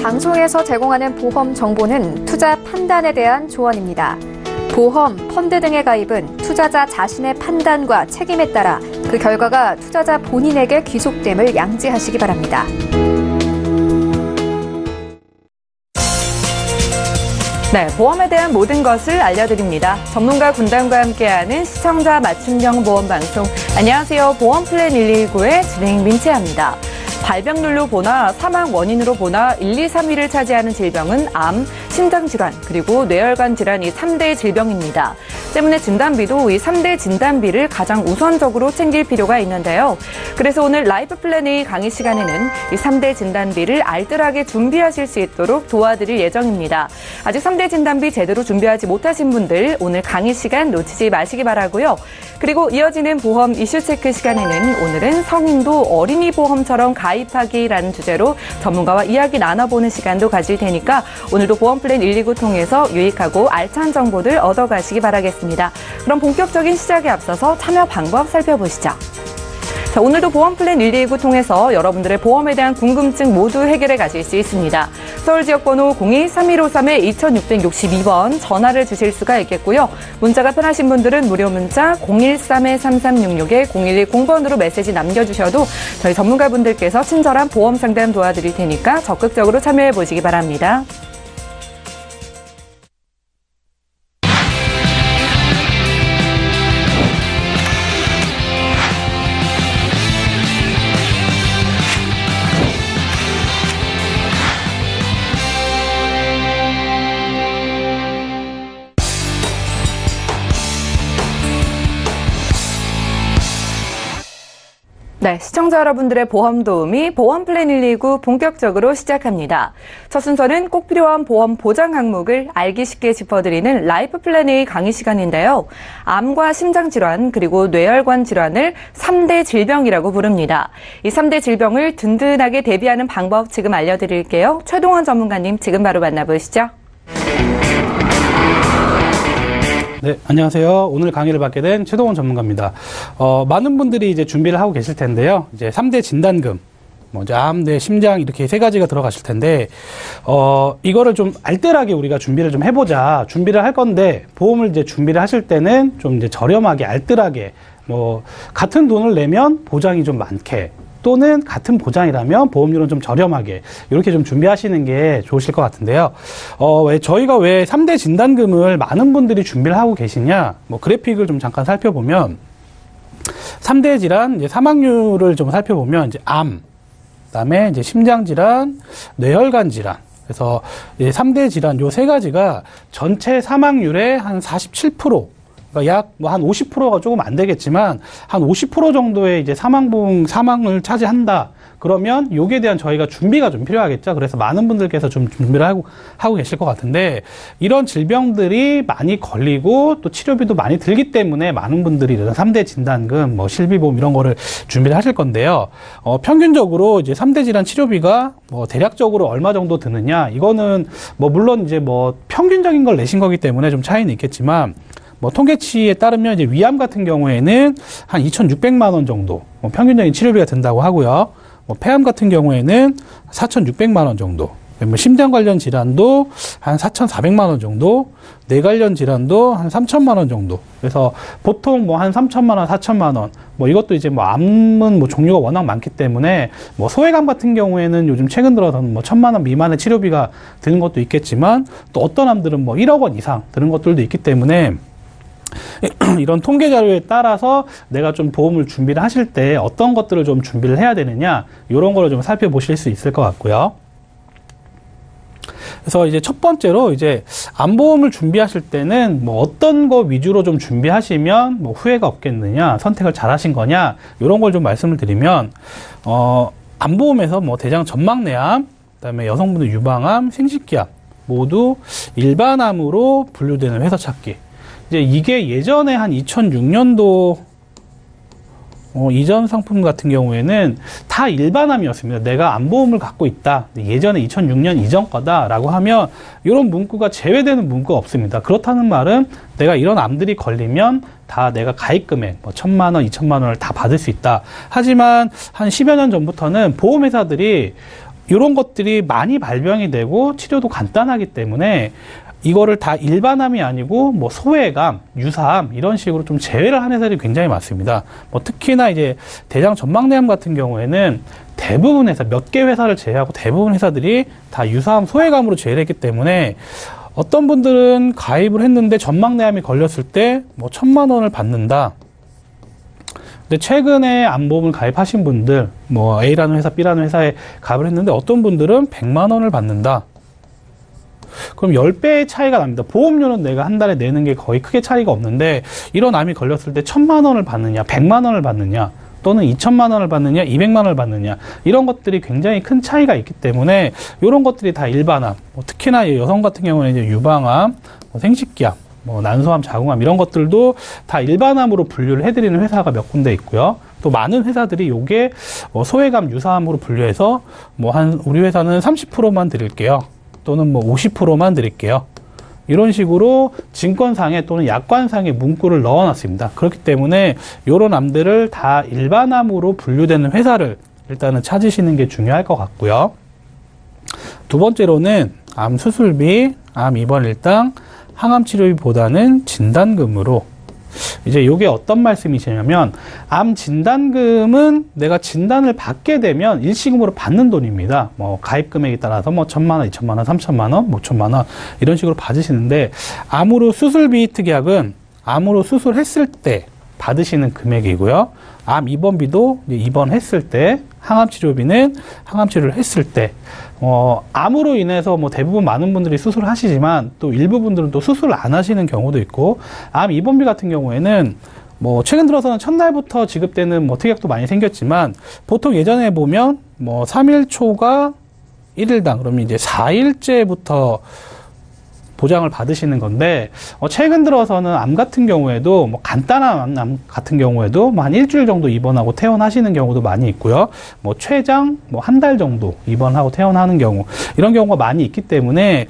방송에서 제공하는 보험 정보는 투자 판단에 대한 조언입니다. 보험, 펀드 등의 가입은 투자자 자신의 판단과 책임에 따라 그 결과가 투자자 본인에게 귀속됨을 양지하시기 바랍니다. 네, 보험에 대한 모든 것을 알려드립니다. 전문가 군단과 함께하는 시청자 맞춤형 보험방송. 안녕하세요. 보험플랜 119의 진행 민채합니다. 발병률로 보나 사망 원인으로 보나 1, 2, 3위를 차지하는 질병은 암, 심장질환, 그리고 뇌혈관 질환이 3대 질병입니다. 때문에 진단비도 이 3대 진단비를 가장 우선적으로 챙길 필요가 있는데요. 그래서 오늘 라이프 플랜 A 강의 시간에는 이 3대 진단비를 알뜰하게 준비하실 수 있도록 도와드릴 예정입니다. 아직 3대 진단비 제대로 준비하지 못하신 분들 오늘 강의 시간 놓치지 마시기 바라고요. 그리고 이어지는 보험 이슈 체크 시간에는 오늘은 성인도 어린이 보험처럼 가입하기라는 주제로 전문가와 이야기 나눠보는 시간도 가질 테니까 오늘도 보험 플랜 119 통해서 유익하고 알찬 정보들 얻어가시기 바라겠습니다. 그럼 본격적인 시작에 앞서서 참여 방법 살펴보시죠. 자, 오늘도 보험 플랜 119 통해서 여러분들의 보험에 대한 궁금증 모두 해결해 가실 수 있습니다. 서울 지역번호 02-3153-2662번 전화를 주실 수가 있겠고요. 문자가 편하신 분들은 무료 문자 013-3366-0110번으로 메시지 남겨주셔도 저희 전문가분들께서 친절한 보험 상담 도와드릴 테니까 적극적으로 참여해 보시기 바랍니다. 네, 시청자 여러분들의 보험 도우미 보험 플랜 119 본격적으로 시작합니다. 첫 순서는 꼭 필요한 보험 보장 항목을 알기 쉽게 짚어드리는 라이프 플랜 A 강의 시간인데요. 암과 심장질환 그리고 뇌혈관 질환을 3대 질병이라고 부릅니다. 이 3대 질병을 든든하게 대비하는 방법 지금 알려드릴게요. 최동원 전문가님 지금 바로 만나보시죠. 네, 안녕하세요. 오늘 강의를 받게 된 최동원 전문가입니다. 많은 분들이 이제 준비를 하고 계실 텐데요. 이제 3대 진단금, 암, 뇌, 심장 이렇게 세 가지가 들어가실 텐데, 이거를 좀 알뜰하게 우리가 준비를 좀 해보자. 준비를 할 건데, 보험을 이제 준비를 하실 때는 좀 이제 저렴하게, 알뜰하게, 같은 돈을 내면 보장이 좀 많게, 또는 같은 보장이라면 보험료는 좀 저렴하게 이렇게 좀 준비하시는 게 좋으실 것 같은데요. 저희가 왜 3대 진단금을 많은 분들이 준비를 하고 계시냐? 그래픽을 좀 잠깐 살펴보면 3대 질환 이제 사망률을 좀 살펴보면 이제 암, 그다음에 이제 심장 질환, 뇌혈관 질환. 그래서 이제 3대 질환 요 세 가지가 전체 사망률의 한 47%, 약 한 50%가 조금 안 되겠지만 한 50% 정도의 이제 사망을 차지한다. 그러면 요게 대한 저희가 준비가 좀 필요하겠죠. 그래서 많은 분들께서 좀 준비를 하고 계실 것 같은데, 이런 질병들이 많이 걸리고 또 치료비도 많이 들기 때문에 많은 분들이 이런 3대 진단금, 실비보험 이런 거를 준비를 하실 건데요. 평균적으로 이제 3대 질환 치료비가 대략적으로 얼마 정도 드느냐? 이거는 물론 이제 평균적인 걸 내신 거기 때문에 좀 차이는 있겠지만, 통계치에 따르면 이제 위암 같은 경우에는 한 2,600만 원 정도 평균적인 치료비가 든다고 하고요. 폐암 같은 경우에는 4,600만 원 정도. 심장 관련 질환도 한 4,400만 원 정도, 뇌 관련 질환도 한 3,000만 원 정도. 그래서 보통 한 3,000만 원, 4,000만 원. 이것도 이제 암은 종류가 워낙 많기 때문에 소외감 같은 경우에는 요즘 최근 들어서는 1,000만 원 미만의 치료비가 드는 것도 있겠지만, 또 어떤 암들은 1억 원 이상 드는 것들도 있기 때문에 이런 통계 자료에 따라서 내가 좀 보험을 준비를 하실 때 어떤 것들을 좀 준비를 해야 되느냐, 이런 거를 좀 살펴보실 수 있을 것 같고요. 그래서 이제 첫 번째로 이제 암보험을 준비하실 때는 어떤 거 위주로 좀 준비하시면 후회가 없겠느냐, 선택을 잘 하신 거냐, 이런 걸 좀 말씀을 드리면, 암보험에서 대장 전막내암, 그다음에 여성분들 유방암, 생식기암 모두 일반암으로 분류되는 회사 찾기. 이제 이게 예전에 한 2006년도 이전 상품 같은 경우에는 다 일반암이었습니다. 내가 암보험을 갖고 있다. 예전에 2006년 이전 거다라고 하면 이런 문구가 제외되는 문구가 없습니다. 그렇다는 말은 내가 이런 암들이 걸리면 다 내가 가입 금액 1,000만 원, 2,000만 원을 다 받을 수 있다. 하지만 한 10여 년 전부터는 보험회사들이 이런 것들이 많이 발병이 되고 치료도 간단하기 때문에 이거를 다 일반암이 아니고 뭐 소외감, 유사암 이런 식으로 좀 제외를 하는 회사들이 굉장히 많습니다. 뭐 특히나 이제 대장 전망내암 같은 경우에는 대부분 회사, 몇 개 회사를 제외하고 대부분 회사들이 다 유사암, 소외감으로 제외를 했기 때문에 어떤 분들은 가입을 했는데 전망내암이 걸렸을 때 뭐 1,000만 원을 받는다. 근데 최근에 암보험을 가입하신 분들, 뭐 A라는 회사, B라는 회사에 가입을 했는데 어떤 분들은 100만 원을 받는다. 그럼 10배의 차이가 납니다. 보험료는 내가 한 달에 내는 게 거의 크게 차이가 없는데 이런 암이 걸렸을 때 1,000만 원을 받느냐, 100만 원을 받느냐, 또는 2,000만 원을 받느냐, 200만 원을 받느냐 이런 것들이 굉장히 큰 차이가 있기 때문에 이런 것들이 다 일반암, 뭐 특히나 여성 같은 경우는 이제 유방암, 뭐 생식기암, 뭐 난소암, 자궁암 이런 것들도 다 일반암으로 분류를 해드리는 회사가 몇 군데 있고요. 또 많은 회사들이 요게 소외감, 유사암으로 분류해서 뭐 우리 회사는 30%만 드릴게요. 또는 뭐 50%만 드릴게요. 이런 식으로 증권상에 또는 약관상에 문구를 넣어놨습니다. 그렇기 때문에 이런 암들을 다 일반암으로 분류되는 회사를 일단은 찾으시는 게 중요할 것 같고요. 두 번째로는 암 수술비, 암 입원 일당, 항암 치료비보다는 진단금으로 이제 이게 어떤 말씀이시냐면 암 진단금은 내가 진단을 받게 되면 일시금으로 받는 돈입니다. 뭐 가입 금액에 따라서 뭐 1,000만 원, 2,000만 원, 3,000만 원, 뭐 5,000만 원 이런 식으로 받으시는데 암으로 수술비 특약은 암으로 수술했을 때 받으시는 금액이고요. 암 입원비도 입원했을 때, 항암 치료비는 항암 치료를 했을 때, 암으로 인해서 뭐 대부분 많은 분들이 수술을 하시지만 또 일부 분들은 또 수술을 안 하시는 경우도 있고, 암 입원비 같은 경우에는 뭐 최근 들어서는 첫날부터 지급되는 뭐 특약도 많이 생겼지만 보통 예전에 보면 뭐 3일 초가 1일당 그러면 이제 4일째부터 보장을 받으시는 건데 최근 들어서는 암 같은 경우에도 뭐 간단한 암 같은 경우에도 뭐 한 일주일 정도 입원하고 퇴원하시는 경우도 많이 있고요. 뭐 최장 뭐 한 달 정도 입원하고 퇴원하는 경우 이런 경우가 많이 있기 때문에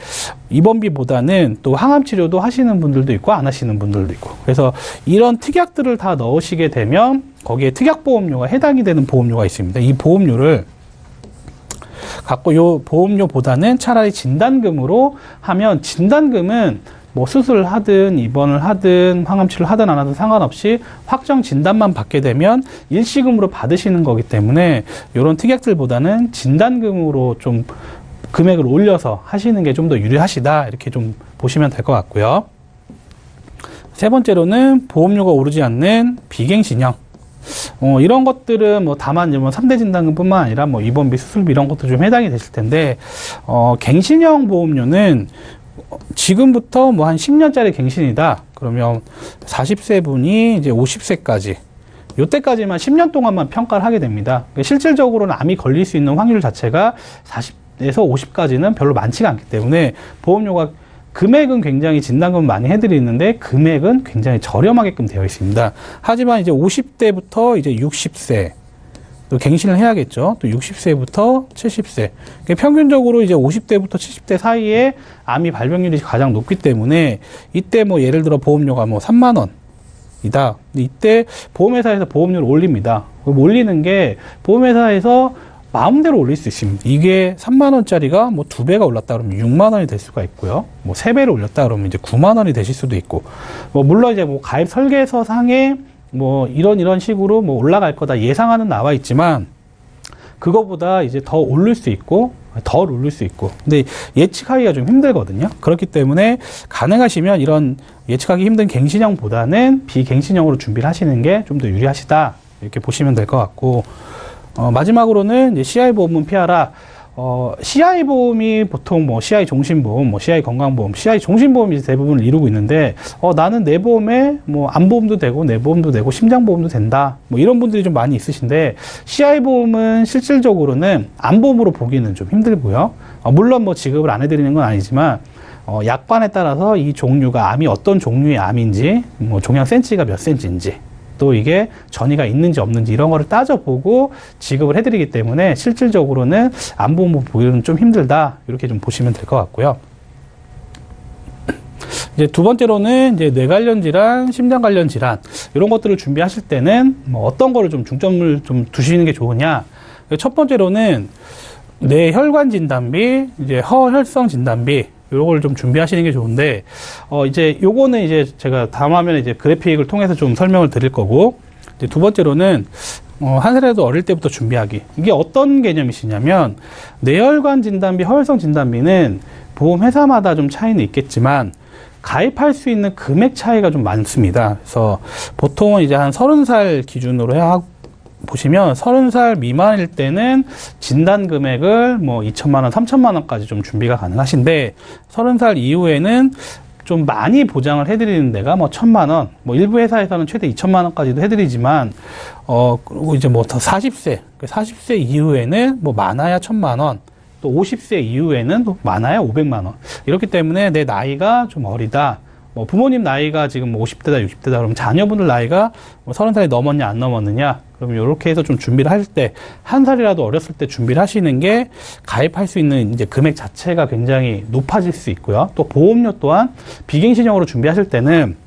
입원비보다는 또 항암 치료도 하시는 분들도 있고 안 하시는 분들도 있고 그래서 이런 특약들을 다 넣으시게 되면 거기에 특약보험료가 해당이 되는 보험료가 있습니다. 이 보험료를 갖고 요 보험료보다는 차라리 진단금으로 하면 진단금은 뭐 수술을 하든 입원을 하든 항암치료를 하든 안 하든 상관없이 확정 진단만 받게 되면 일시금으로 받으시는 거기 때문에 이런 특약들보다는 진단금으로 좀 금액을 올려서 하시는 게 좀 더 유리하시다 이렇게 좀 보시면 될 것 같고요. 세 번째로는 보험료가 오르지 않는 비갱신형 이런 것들은 뭐 다만 뭐 3대 진단금뿐만 아니라 뭐 입원비, 수술비 이런 것도 좀 해당이 되실 텐데 갱신형 보험료는 지금부터 뭐 한 10년짜리 갱신이다. 그러면 40세 분이 이제 50세까지 요때까지만 10년 동안만 평가를 하게 됩니다. 실질적으로는 암이 걸릴 수 있는 확률 자체가 40에서 50까지는 별로 많지가 않기 때문에 보험료가 금액은 굉장히 진단금을 많이 해드리는데 금액은 굉장히 저렴하게끔 되어 있습니다. 하지만 이제 50대부터 이제 60세 또 갱신을 해야겠죠. 또 60세부터 70세. 평균적으로 이제 50대부터 70대 사이에 암이 발병률이 가장 높기 때문에 이때 뭐 예를 들어 보험료가 뭐 3만 원이다. 이때 보험회사에서 보험료를 올립니다. 올리는 게 보험회사에서 마음대로 올릴 수 있습니다. 이게 3만 원짜리가 뭐 2배가 올랐다 그러면 6만 원이 될 수가 있고요. 뭐 3배를 올렸다 그러면 이제 9만 원이 되실 수도 있고. 뭐 물론 이제 뭐 가입 설계서 상에 뭐 이런 식으로 뭐 올라갈 거다 예상하는 나와 있지만 그거보다 이제 더 오를 수 있고 덜 오를 수 있고. 근데 예측하기가 좀 힘들거든요. 그렇기 때문에 가능하시면 이런 예측하기 힘든 갱신형보다는 비갱신형으로 준비를 하시는 게 좀 더 유리하시다. 이렇게 보시면 될 것 같고. 마지막으로는 이제 CI 보험은 피하라. CI 보험이 보통 뭐 CI 종신보험, 뭐 CI 건강보험, CI 종신보험이 대부분을 이루고 있는데, 나는 내 보험에 뭐 암보험도 되고, 내 보험도 되고, 심장보험도 된다. 뭐 이런 분들이 좀 많이 있으신데, CI 보험은 실질적으로는 암보험으로 보기는 좀 힘들고요. 물론 뭐 지급을 안 해드리는 건 아니지만, 약관에 따라서 이 종류가 암이 어떤 종류의 암인지, 뭐 종양 센치가 몇 센치인지, 또 이게 전이가 있는지 없는지 이런 거를 따져보고 지급을 해드리기 때문에 실질적으로는 암보험 보기는 좀 힘들다 이렇게 좀 보시면 될 것 같고요. 이제 두 번째로는 이제 뇌 관련 질환, 심장 관련 질환 이런 것들을 준비하실 때는 뭐 어떤 거를 좀 중점을 좀 두시는 게 좋으냐. 첫 번째로는 뇌혈관 진단비, 이제 허혈성 진단비, 요걸 좀 준비하시는 게 좋은데, 이제 요거는 이제 제가 다음 화면에 이제 그래픽을 통해서 좀 설명을 드릴 거고, 이제 두 번째로는, 한 살이라도 어릴 때부터 준비하기. 이게 어떤 개념이시냐면, 뇌혈관 진단비, 허혈성 진단비는 보험회사마다 좀 차이는 있겠지만, 가입할 수 있는 금액 차이가 좀 많습니다. 그래서 보통은 이제 한 30살 기준으로 보시면 30살 미만일 때는 진단 금액을 뭐 2천만 원, 3천만 원까지 좀 준비가 가능하신데 30살 이후에는 좀 많이 보장을 해드리는 데가 뭐 1,000만 원, 뭐 일부 회사에서는 최대 2천만 원까지도 해드리지만 그리고 이제 뭐 더 40세 이후에는 뭐 많아야 1,000만 원, 또 50세 이후에는 또 많아야 500만 원. 이렇기 때문에 내 나이가 좀 어리다. 뭐 부모님 나이가 지금 뭐 50대다, 60대다 그러면 자녀분들 나이가 뭐 30살이 넘었냐 안 넘었느냐. 그러면 이렇게 해서 좀 준비를 할 때, 한 살이라도 어렸을 때 준비를 하시는 게 가입할 수 있는 이제 금액 자체가 굉장히 높아질 수 있고요. 또 보험료 또한 비갱신형으로 준비하실 때는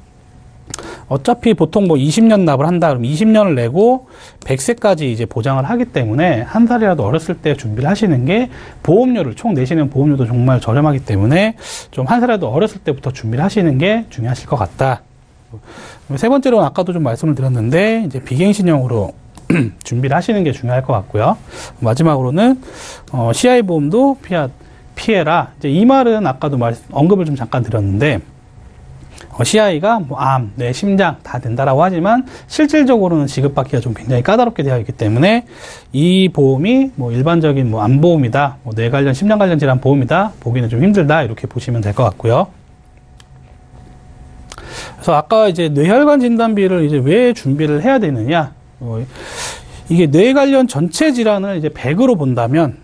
어차피 보통 뭐 20년 납을 한다 그러면 20년을 내고 100세까지 이제 보장을 하기 때문에 한 살이라도 어렸을 때 준비를 하시는 게 보험료를 총 내시는 보험료도 정말 저렴하기 때문에 좀 한 살이라도 어렸을 때부터 준비를 하시는 게 중요하실 것 같다. 세 번째로는 아까도 좀 말씀을 드렸는데 이제 비갱신형으로 준비를 하시는 게 중요할 것 같고요. 마지막으로는 CI 보험도 피해라. 이제 이 말은 아까도 언급을 좀 잠깐 드렸는데 CI가 뭐 암, 뇌, 심장 다 된다라고 하지만 실질적으로는 지급받기가 좀 굉장히 까다롭게 되어 있기 때문에 이 보험이 뭐 일반적인 뭐 암 보험이다, 뭐 뇌 관련, 심장 관련 질환 보험이다 보기는 좀 힘들다 이렇게 보시면 될 것 같고요. 그래서 아까 이제 뇌혈관 진단비를 이제 왜 준비를 해야 되느냐? 이게 뇌 관련 전체 질환을 이제 100으로 본다면.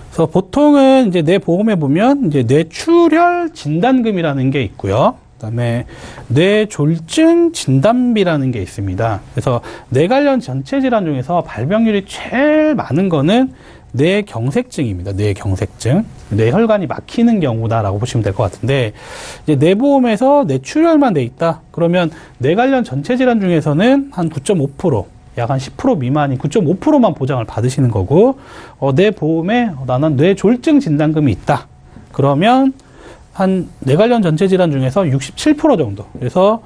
그래서 보통은 이제 뇌 보험에 보면 이제 뇌출혈 진단금이라는 게 있고요. 그다음에 뇌졸중 진단비라는 게 있습니다. 그래서 뇌 관련 전체 질환 중에서 발병률이 제일 많은 거는 뇌경색증입니다. 뇌경색증. 뇌혈관이 막히는 경우다라고 보시면 될 것 같은데, 이제 뇌보험에서 뇌출혈만 돼 있다. 그러면 뇌 관련 전체 질환 중에서는 한 9.5%, 약 한 10% 미만이 9.5%만 보장을 받으시는 거고, 내 보험에 나는 뇌졸중 진단금이 있다. 그러면 한 뇌 관련 전체 질환 중에서 67% 정도. 그래서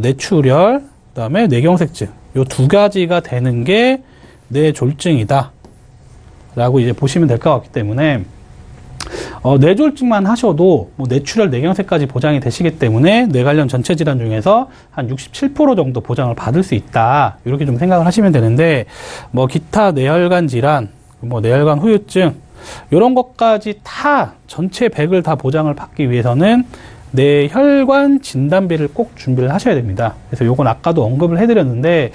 뇌출혈, 그다음에 뇌경색증. 요 두 가지가 되는 게 뇌졸중이다. 라고 이제 보시면 될 것 같기 때문에 뇌졸중만 하셔도 뭐 뇌출혈, 뇌경색까지 보장이 되시기 때문에 뇌 관련 전체 질환 중에서 한 67% 정도 보장을 받을 수 있다. 이렇게 좀 생각을 하시면 되는데 뭐 기타 뇌혈관 질환, 뭐 뇌혈관 후유증 이런 것까지 다 전체 100을 다 보장을 받기 위해서는 뇌혈관 진단비를 꼭 준비를 하셔야 됩니다. 그래서 요건 아까도 언급을 해드렸는데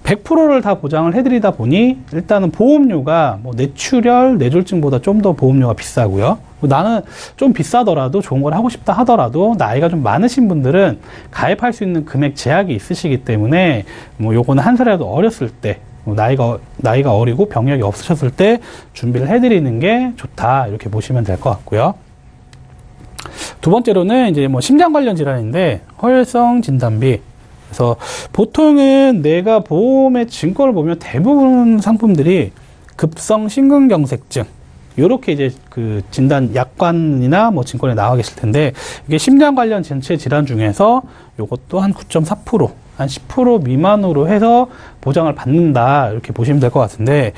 100%를 다 보장을 해드리다 보니 일단은 보험료가 뭐 뇌출혈, 뇌졸중보다 좀 더 보험료가 비싸고요. 나는 좀 비싸더라도 좋은 걸 하고 싶다 하더라도 나이가 좀 많으신 분들은 가입할 수 있는 금액 제약이 있으시기 때문에 뭐 요거는 한 살이라도 어렸을 때 나이가 어리고 병력이 없으셨을 때 준비를 해드리는 게 좋다 이렇게 보시면 될 것 같고요. 두 번째로는 이제 뭐 심장 관련 질환인데 허혈성 진단비. 그래서 보통은 내가 보험의 증권을 보면 대부분 상품들이 급성 심근경색증 요렇게 이제 그 진단 약관이나 뭐 증권에 나와 계실 텐데 이게 심장 관련 전체 질환 중에서 요것도 한 9.4%, 한 10% 미만으로 해서 보장을 받는다 이렇게 보시면 될 것 같은데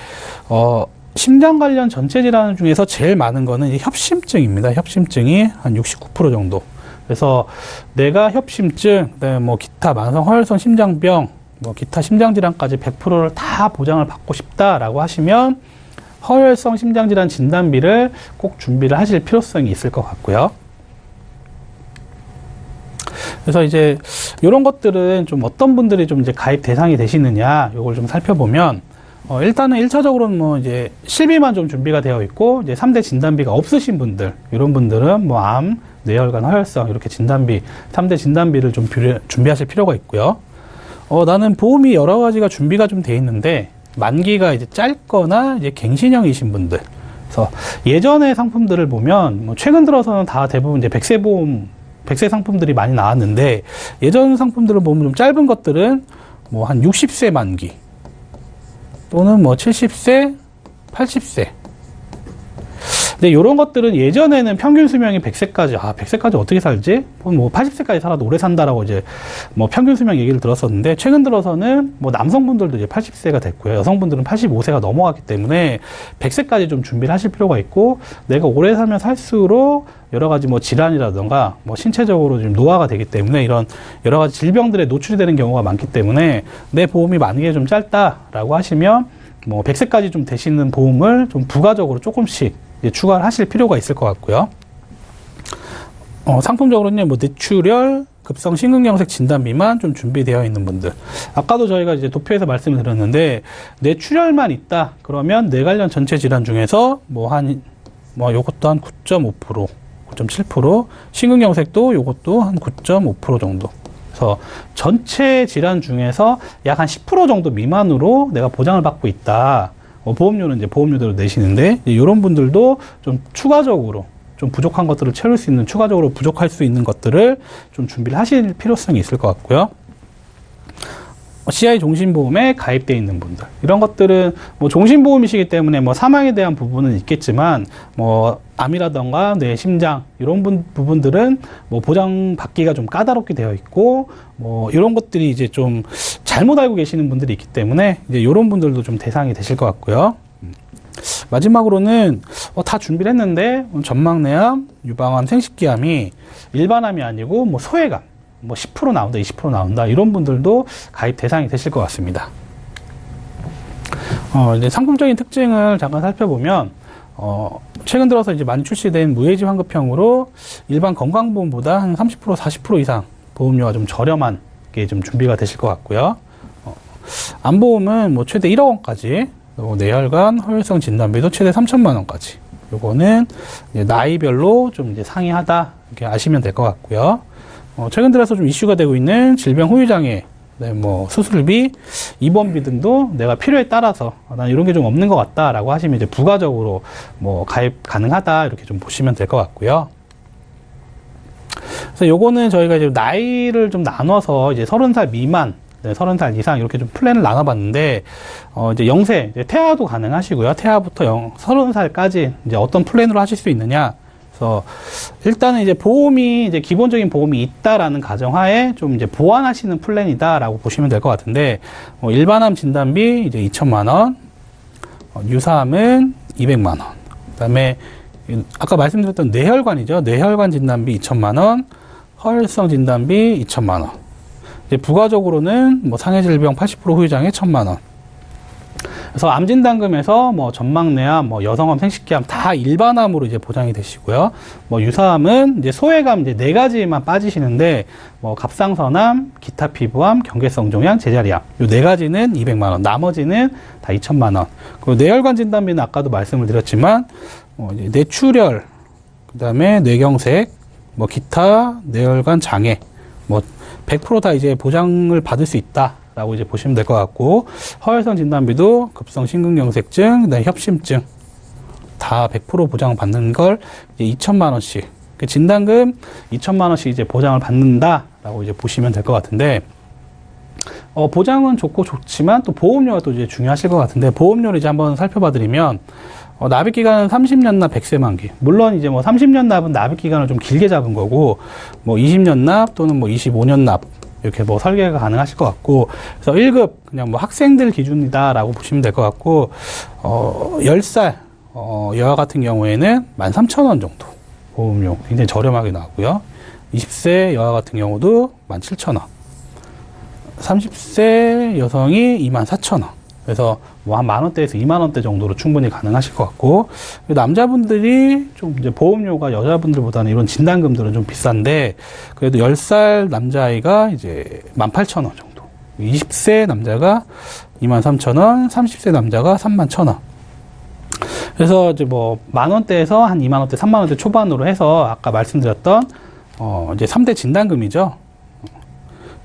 심장 관련 전체 질환 중에서 제일 많은 거는 이제 협심증입니다. 협심증이 한 69% 정도. 그래서 내가 협심증, 그다음에 뭐 기타 만성 허혈성 심장병, 뭐 기타 심장 질환까지 100%를 다 보장을 받고 싶다라고 하시면 허혈성 심장 질환 진단비를 꼭 준비를 하실 필요성이 있을 것 같고요. 그래서 이제 이런 것들은 좀 어떤 분들이 좀 이제 가입 대상이 되시느냐, 이걸 좀 살펴보면 일단은 1차적으로는 뭐 이제 실비만 좀 준비가 되어 있고 이제 3대 진단비가 없으신 분들, 이런 분들은 뭐 암, 뇌혈관, 허혈성 이렇게 진단비, 3대 진단비를 좀 준비하실 필요가 있고요. 나는 보험이 여러 가지가 준비가 좀 돼 있는데 만기가 이제 짧거나 이제 갱신형이신 분들. 그래서 예전의 상품들을 보면 뭐 최근 들어서는 다 대부분 이제 100세 보험, 100세 상품들이 많이 나왔는데 예전 상품들을 보면 좀 짧은 것들은 뭐 한 60세 만기 또는 뭐 70세 80세. 근데 이런 것들은 예전에는 평균 수명이 100세까지, 100세까지 어떻게 살지? 뭐 80세까지 살아도 오래 산다라고 이제 뭐 평균 수명 얘기를 들었었는데, 최근 들어서는 뭐 남성분들도 이제 80세가 됐고요. 여성분들은 85세가 넘어갔기 때문에 100세까지 좀 준비를 하실 필요가 있고, 내가 오래 살면 살수록 여러 가지 뭐 질환이라든가 뭐 신체적으로 좀 노화가 되기 때문에 이런 여러 가지 질병들에 노출이 되는 경우가 많기 때문에 내 보험이 만약에 좀 짧다라고 하시면 뭐 100세까지 좀 되시는 보험을 좀 부가적으로 조금씩 추가를 하실 필요가 있을 것 같고요. 상품적으로는 뭐 뇌출혈, 급성 심근경색 진단 미만 좀 준비되어 있는 분들. 아까도 저희가 이제 도표에서 말씀을 드렸는데, 뇌출혈만 있다. 그러면 뇌 관련 전체 질환 중에서 요것도 한 9.5%, 9.7%, 심근경색도 요것도 한 9.5% 정도. 그래서 전체 질환 중에서 약 한 10% 정도 미만으로 내가 보장을 받고 있다. 보험료는 이제 보험료대로 내시는데, 이런 분들도 좀 추가적으로 좀 부족한 것들을 채울 수 있는, 추가적으로 부족할 수 있는 것들을 좀 준비를 하실 필요성이 있을 것 같고요. CI 종신보험에 가입되어 있는 분들. 이런 것들은 뭐 종신보험이시기 때문에 뭐 사망에 대한 부분은 있겠지만, 뭐 암이라던가 뇌, 심장, 이런 부분들은 뭐 보장받기가 좀 까다롭게 되어 있고, 뭐 이런 것들이 이제 좀 잘못 알고 계시는 분들이 있기 때문에 이제 이런 분들도 좀 대상이 되실 것 같고요. 마지막으로는 다 준비를 했는데 전막내암, 유방암, 생식기암이 일반암이 아니고 뭐 소외감, 뭐 10% 나온다, 20% 나온다, 이런 분들도 가입 대상이 되실 것 같습니다. 이제 상품적인 특징을 잠깐 살펴보면, 최근 들어서 이제 많이 출시된 무해지 환급형으로 일반 건강보험보다 한 30%, 40% 이상 보험료가 좀 저렴한 게 좀 준비가 되실 것 같고요. 암보험은 뭐 최대 1억 원까지, 뇌혈관, 허혈성 진단비도 최대 3천만 원까지. 요거는 이제 나이별로 좀 이제 상이하다, 이렇게 아시면 될 것 같고요. 최근 들어서 좀 이슈가 되고 있는 질병 후유장애, 뭐 수술비, 입원비 등도 내가 필요에 따라서 난 이런 게 좀 없는 것 같다라고 하시면 이제 부가적으로 뭐 가입 가능하다, 이렇게 좀 보시면 될 것 같고요. 그래서 요거는 저희가 이제 나이를 좀 나눠서 이제 30살 미만, 30살 이상 이렇게 좀 플랜을 나눠봤는데, 이제 0세, 이제 태아도 가능하시고요. 태아부터 30살까지 이제 어떤 플랜으로 하실 수 있느냐. 그래서 일단은 이제 보험이, 이제 기본적인 보험이 있다라는 가정하에 좀 이제 보완하시는 플랜이다라고 보시면 될 것 같은데, 일반암 진단비 이제 2천만 원, 유사암은 200만 원, 그 다음에 아까 말씀드렸던 뇌혈관이죠. 뇌혈관 진단비 2천만 원, 허혈성 진단비 2천만 원. 이제 부가적으로는 뭐 상해질병 80% 후유장애 1천만 원. 그래서 암진단금에서 뭐 전막내암, 뭐 여성암, 생식기암 다 일반암으로 이제 보장이 되시고요. 뭐 유사암은 이제 소외감 이제 4가지만 빠지시는데, 뭐 갑상선암, 기타 피부암, 경계성종양, 제자리암 요 4가지는 200만 원, 나머지는 다 2천만 원. 그리고 뇌혈관 진단비는 아까도 말씀을 드렸지만, 이제 뇌출혈, 그다음에 뇌경색, 뭐 기타 뇌혈관 장애, 뭐 100% 다 이제 보장을 받을 수 있다라고 이제 보시면 될 것 같고, 허혈성 진단비도 급성 심근경색증, 그다음에 협심증 다 100% 보장 받는 걸 이제 2천만 원씩, 진단금 2천만 원씩 이제 보장을 받는다라고 이제 보시면 될 것 같은데, 보장은 좋고 좋지만 또 보험료가 또 이제 중요하실 것 같은데, 보험료를 이제 한번 살펴봐드리면, 납입 기간은 30년 납 100세 만기. 물론 이제 뭐 30년 납은 납입 기간을 좀 길게 잡은 거고, 뭐 20년 납 또는 뭐 25년 납 이렇게 뭐 설계가 가능하실 것 같고, 그래서 1급 그냥 뭐 학생들 기준이다라고 보시면 될 것 같고, 10살 여아 같은 경우에는 13,000원 정도 보험료 굉장히 저렴하게 나오고요. 20세 여아 같은 경우도 17,000원, 30세 여성이 24,000원. 그래서 뭐 한 10,000원대에서 20,000원대 정도로 충분히 가능하실 것 같고, 남자분들이 좀 이제 보험료가 여자분들보다는 이런 진단금들은 좀 비싼데, 그래도 10살 남자아이가 이제 18,000원 정도, 20세 남자가 23,000원, 30세 남자가 31,000원. 그래서 이제 뭐 10,000원대에서 한 20,000원대, 30,000원대 초반으로 해서 아까 말씀드렸던 이제 3대 진단금이죠.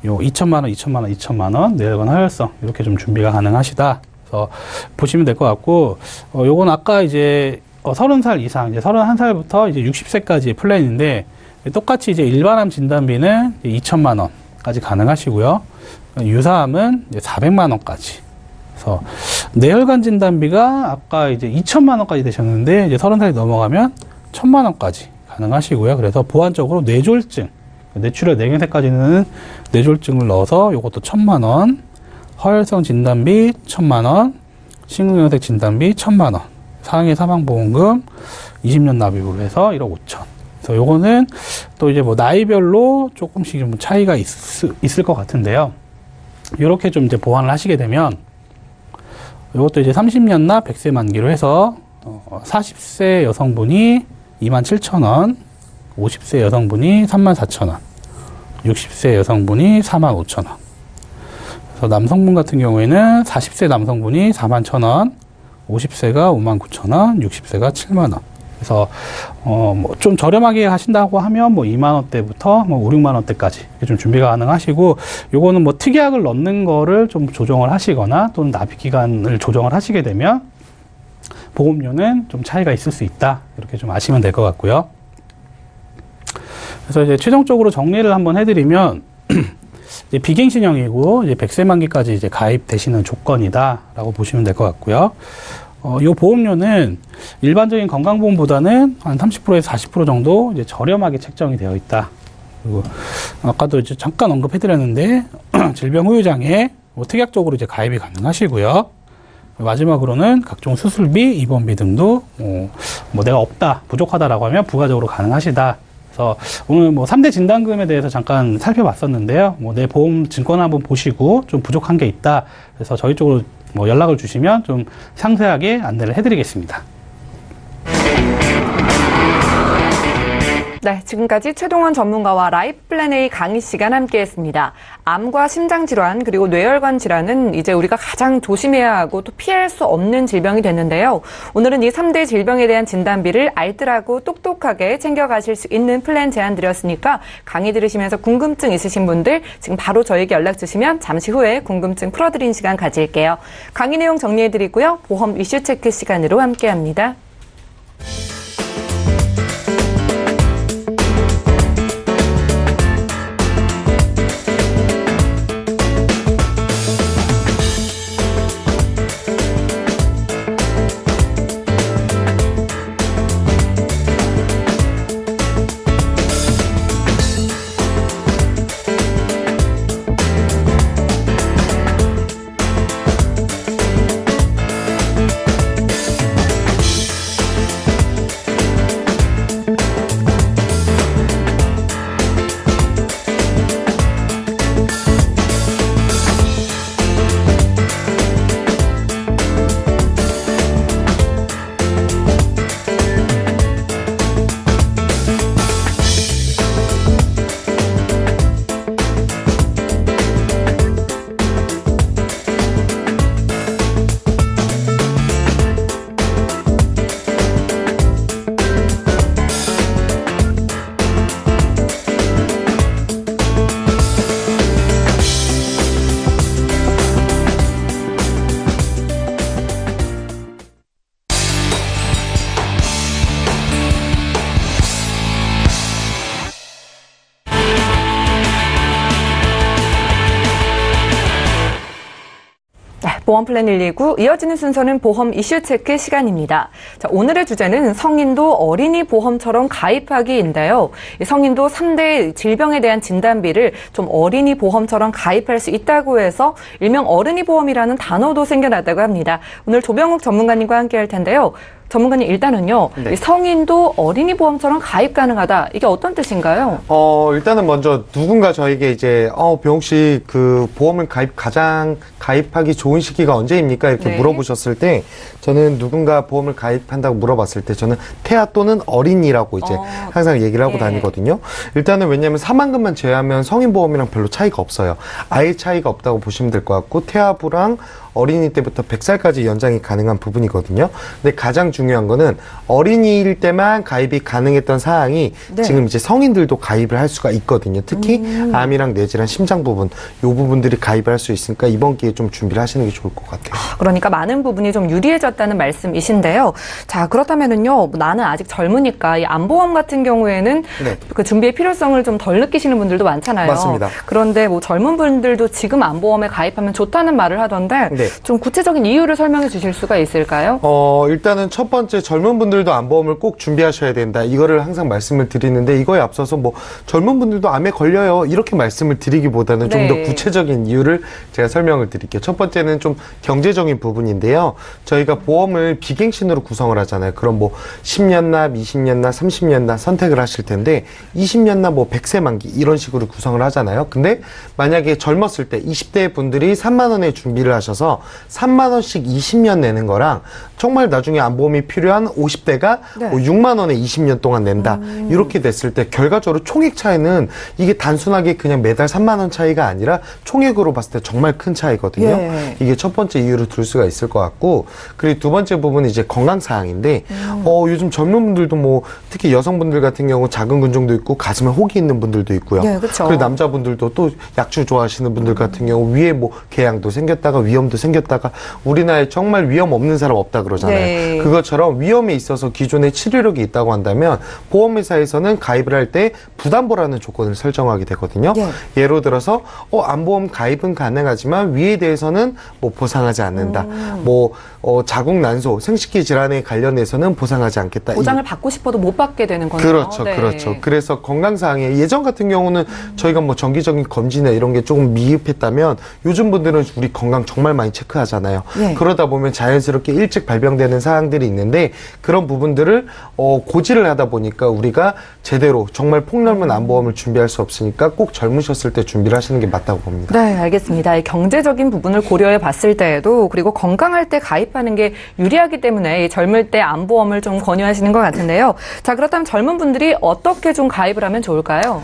요 2천만 원, 2천만 원, 2천만 원, 뇌혈관 허혈성 이렇게 좀 준비가 가능하시다. 그래서 보시면 될 것 같고, 요건 아까 이제 30살 이상, 이제 31살부터 이제 60세까지의 플랜인데, 똑같이 이제 일반암 진단비는 2천만 원까지 가능하시고요. 유사암은 이제 400만 원까지 그래서 뇌혈관 진단비가 아까 이제 2천만 원까지 되셨는데 이제 30살이 넘어가면 1,000만 원까지 가능하시고요. 그래서 보완적으로 뇌졸중, 뇌출혈 뇌경색까지는 뇌졸중을 넣어서 요것도 1,000만 원, 허혈성 진단비 1,000만 원, 심근경색 진단비 1,000만 원, 상해 사망보험금 20년 납입으로 해서 1억 5천. 그래서 요거는 또 이제 뭐 나이별로 조금씩 좀 차이가 있을 것 같은데요. 요렇게 좀 이제 보완을 하시게 되면 요것도 이제 30년 납 100세 만기로 해서 40세 여성분이 27,000원, 50세 여성분이 34,000원, 60세 여성분이 45,000원. 그래서 남성분 같은 경우에는 40세 남성분이 41,000원, 50세가 59,000원, 60세가 7만원. 그래서, 뭐, 좀 저렴하게 하신다고 하면, 뭐, 2만원대부터, 뭐, 5, 6만원대까지 좀 준비가 가능하시고, 요거는 뭐, 특약을 넣는 거를 좀 조정을 하시거나, 또는 납입기간을 조정을 하시게 되면, 보험료는 좀 차이가 있을 수 있다. 이렇게 좀 아시면 될 것 같고요. 그래서 이제 최종적으로 정리를 한번 해드리면, 이제 비갱신형이고, 이제 100세 만기까지 이제 가입되시는 조건이다라고 보시면 될 것 같고요. 요 보험료는 일반적인 건강보험보다는 한 30%에서 40% 정도 이제 저렴하게 책정이 되어 있다. 그리고 아까도 이제 잠깐 언급해드렸는데, 질병 후유장애 뭐 특약적으로 이제 가입이 가능하시고요. 마지막으로는 각종 수술비, 입원비 등도 뭐 내가 없다, 부족하다라고 하면 부가적으로 가능하시다. 그래서 오늘 뭐 3대 진단금에 대해서 잠깐 살펴봤었는데요. 뭐 내 보험 증권 한번 보시고 좀 부족한 게 있다. 그래서 저희 쪽으로 뭐 연락을 주시면 좀 상세하게 안내를 해드리겠습니다. 네, 지금까지 최동원 전문가와 라이프플랜 A 강의 시간 함께했습니다. 암과 심장질환 그리고 뇌혈관 질환은 이제 우리가 가장 조심해야 하고 또 피할 수 없는 질병이 됐는데요. 오늘은 이 3대 질병에 대한 진단비를 알뜰하고 똑똑하게 챙겨가실 수 있는 플랜 제안 드렸으니까 강의 들으시면서 궁금증 있으신 분들 지금 바로 저에게 연락 주시면 잠시 후에 궁금증 풀어드리는 시간 가질게요. 강의 내용 정리해드리고요. 보험 이슈 체크 시간으로 함께합니다. 보험 플랜 119 이어지는 순서는 보험 이슈 체크 시간입니다. 자, 오늘의 주제는 성인도 어린이 보험처럼 가입하기인데요. 성인도 3대 질병에 대한 진단비를 좀 어린이 보험처럼 가입할 수 있다고 해서 일명 어른이 보험이라는 단어도 생겨났다고 합니다. 오늘 조병욱 전문가님과 함께 할 텐데요. 전문가님 일단은요. 네. 성인도 어린이 보험처럼 가입 가능하다. 이게 어떤 뜻인가요? 일단은 먼저 누군가 저에게 이제 병욱 씨 그 보험을 가입하기 좋은 시기가 언제입니까? 이렇게 네. 물어보셨을 때 저는 누군가 보험을 가입한다고 물어봤을 때 저는 태아 또는 어린이라고 이제 항상 얘기를 하고 예. 다니거든요. 일단은 왜냐하면 사망금만 제외하면 성인 보험이랑 별로 차이가 없어요. 아예 차이가 없다고 보시면 될 것 같고 태아부랑 어린이 때부터 100살까지 연장이 가능한 부분이거든요. 근데 가장 중요한 거는 어린이일 때만 가입이 가능했던 사항이 네. 지금 이제 성인들도 가입을 할 수가 있거든요. 특히 암이랑 뇌질환, 심장 부분, 요 부분들이 가입을 할 수 있으니까 이번 기회에 좀 준비를 하시는 게 좋을 것 같아요. 그러니까 많은 부분이 좀 유리해졌다는 말씀이신데요. 자, 그렇다면은요, 나는 아직 젊으니까 이 암보험 같은 경우에는 네. 그 준비의 필요성을 좀 덜 느끼시는 분들도 많잖아요. 맞습니다. 그런데 뭐 젊은 분들도 지금 암보험에 가입하면 좋다는 말을 하던데 네. 좀 구체적인 이유를 설명해 주실 수가 있을까요? 일단은 첫 번째 젊은 분들도 암보험을 꼭 준비하셔야 된다. 이거를 항상 말씀을 드리는데 이거에 앞서서 뭐 젊은 분들도 암에 걸려요. 이렇게 말씀을 드리기보다는 좀 더 네. 구체적인 이유를 제가 설명을 드릴게요. 첫 번째는 좀 경제적인 부분인데요. 저희가 보험을 비갱신으로 구성을 하잖아요. 그럼 뭐 10년 납, 20년 납, 30년 납 선택을 하실 텐데 20년 납 뭐 100세 만기 이런 식으로 구성을 하잖아요. 근데 만약에 젊었을 때 20대 분들이 3만 원에 준비를 하셔서 3만 원씩 20년 내는 거랑 정말 나중에 암보험이 필요한 50대가 네. 뭐 6만 원에 20년 동안 낸다. 이렇게 됐을 때 결과적으로 총액 차이는 이게 단순하게 그냥 매달 3만 원 차이가 아니라 총액으로 봤을 때 정말 큰 차이거든요. 예. 이게 첫 번째 이유로 들 수가 있을 것 같고, 그리고 두 번째 부분은 이제 건강 사항인데 요즘 젊은 분들도 뭐 특히 여성분들 같은 경우 작은 근종도 있고 가슴에 혹이 있는 분들도 있고요. 네, 그쵸. 그리고 남자분들도 또 약주 좋아하시는 분들 같은 경우 위에 뭐 궤양도 생겼다가 위염도 생겼다가 우리나라에 정말 위험 없는 사람 없다 그러잖아요. 네. 그것처럼 위험에 있어서 기존에 치료력이 있다고 한다면 보험회사에서는 가입을 할 때 부담보라는 조건을 설정하게 되거든요. 예. 예로 들어서 암보험 가입은 가능하지만 위에 대해서는 뭐 보상하지 않는다. 뭐 자궁 난소, 생식기 질환에 관련해서는 보상하지 않겠다. 보장을 받고 싶어도 못 받게 되는 거네요. 그렇죠, 네. 그렇죠. 그래서 건강사항에 예전 같은 경우는 저희가 뭐 정기적인 검진이나 이런 게 조금 미흡했다면 요즘 분들은 우리 건강 정말 많이 체크하잖아요. 예. 그러다 보면 자연스럽게 일찍 발병되는 사항들이 있는데 그런 부분들을 고지를 하다 보니까 우리가 제대로 정말 폭넓은 암보험을 준비할 수 없으니까 꼭 젊으셨을 때 준비를 하시는 게 맞다고 봅니다. 네, 알겠습니다. 이 경제적인 부분을 고려해 봤을 때에도 그리고 건강할 때 가입하는 게 유리하기 때문에 이 젊을 때 암보험을 좀 권유하시는 것 같은데요. 자, 그렇다면 젊은 분들이 어떻게 좀 가입을 하면 좋을까요?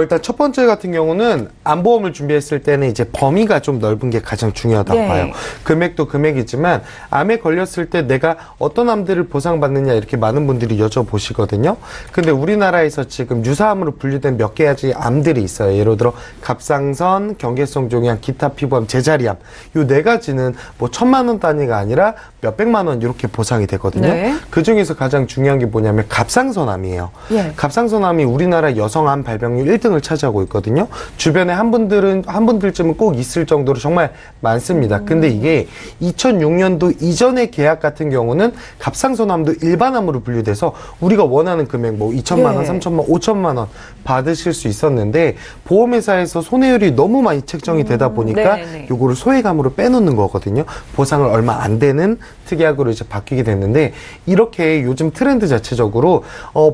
일단 첫 번째 같은 경우는 암보험을 준비했을 때는 이제 범위가 좀 넓은 게 가장 중요하다고 네. 봐요. 금액도 금액이지만 암에 걸렸을 때 내가 어떤 암들을 보상받느냐 이렇게 많은 분들이 여쭤보시거든요. 근데 우리나라에서 지금 유사암으로 분류된 몇 가지 암들이 있어요. 예를 들어 갑상선, 경계성 종양, 기타 피부암, 제자리암. 요 네 가지는 뭐 1,000만 원 단위가 아니라 몇백만 원 이렇게 보상이 되거든요. 네. 그 중에서 가장 중요한 게 뭐냐면 갑상선암이에요. 예. 갑상선암이 우리나라 여성암 발병률 1등을 차지하고 있거든요. 주변에 한 분들쯤은 꼭 있을 정도로 정말 많습니다. 근데 이게 2006년도 이전의 계약 같은 경우는 갑상선암도 일반암으로 분류돼서 우리가 원하는 금액 뭐 2천만 원, 예. 3천만 원, 5천만 원 받으실 수 있었는데 보험회사에서 손해율이 너무 많이 책정이 되다 보니까 네네. 요거를 소액암으로 빼놓는 거거든요. 보상을 얼마 안 되는 특약으로 이제 바뀌게 됐는데 이렇게 요즘 트렌드 자체적으로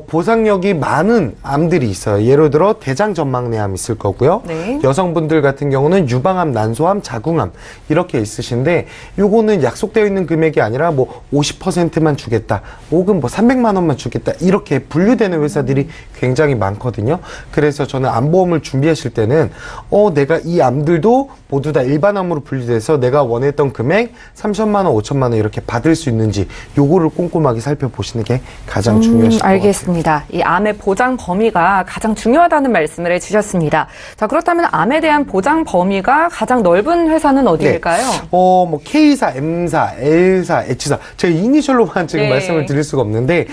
보상력이 많은 암들이 있어요. 예를 들어 대장 전망내암 있을 거고요. 네. 여성분들 같은 경우는 유방암, 난소암, 자궁암 이렇게 있으신데 요거는 약속되어 있는 금액이 아니라 뭐 50%만 주겠다. 혹은 뭐 300만 원만 주겠다. 이렇게 분류되는 회사들이 굉장히 많거든요. 그래서 저는 암보험을 준비하실 때는 내가 이 암들도 모두 다 일반암으로 분류돼서 내가 원했던 금액 3천만 원, 5천만 원 이렇게 받을 수 있는지 요거를 꼼꼼하게 살펴보시는 게 가장 중요하실 것 같아요. 알겠습니다. 이 암의 보장 범위가 가장 중요하다는 말씀을 해주셨습니다. 자, 그렇다면 암에 대한 보장 범위가 가장 넓은 회사는 어디일까요? 뭐 K사, M사, L사, H사 제가 이니셜로만 지금 네. 말씀을 드릴 수가 없는데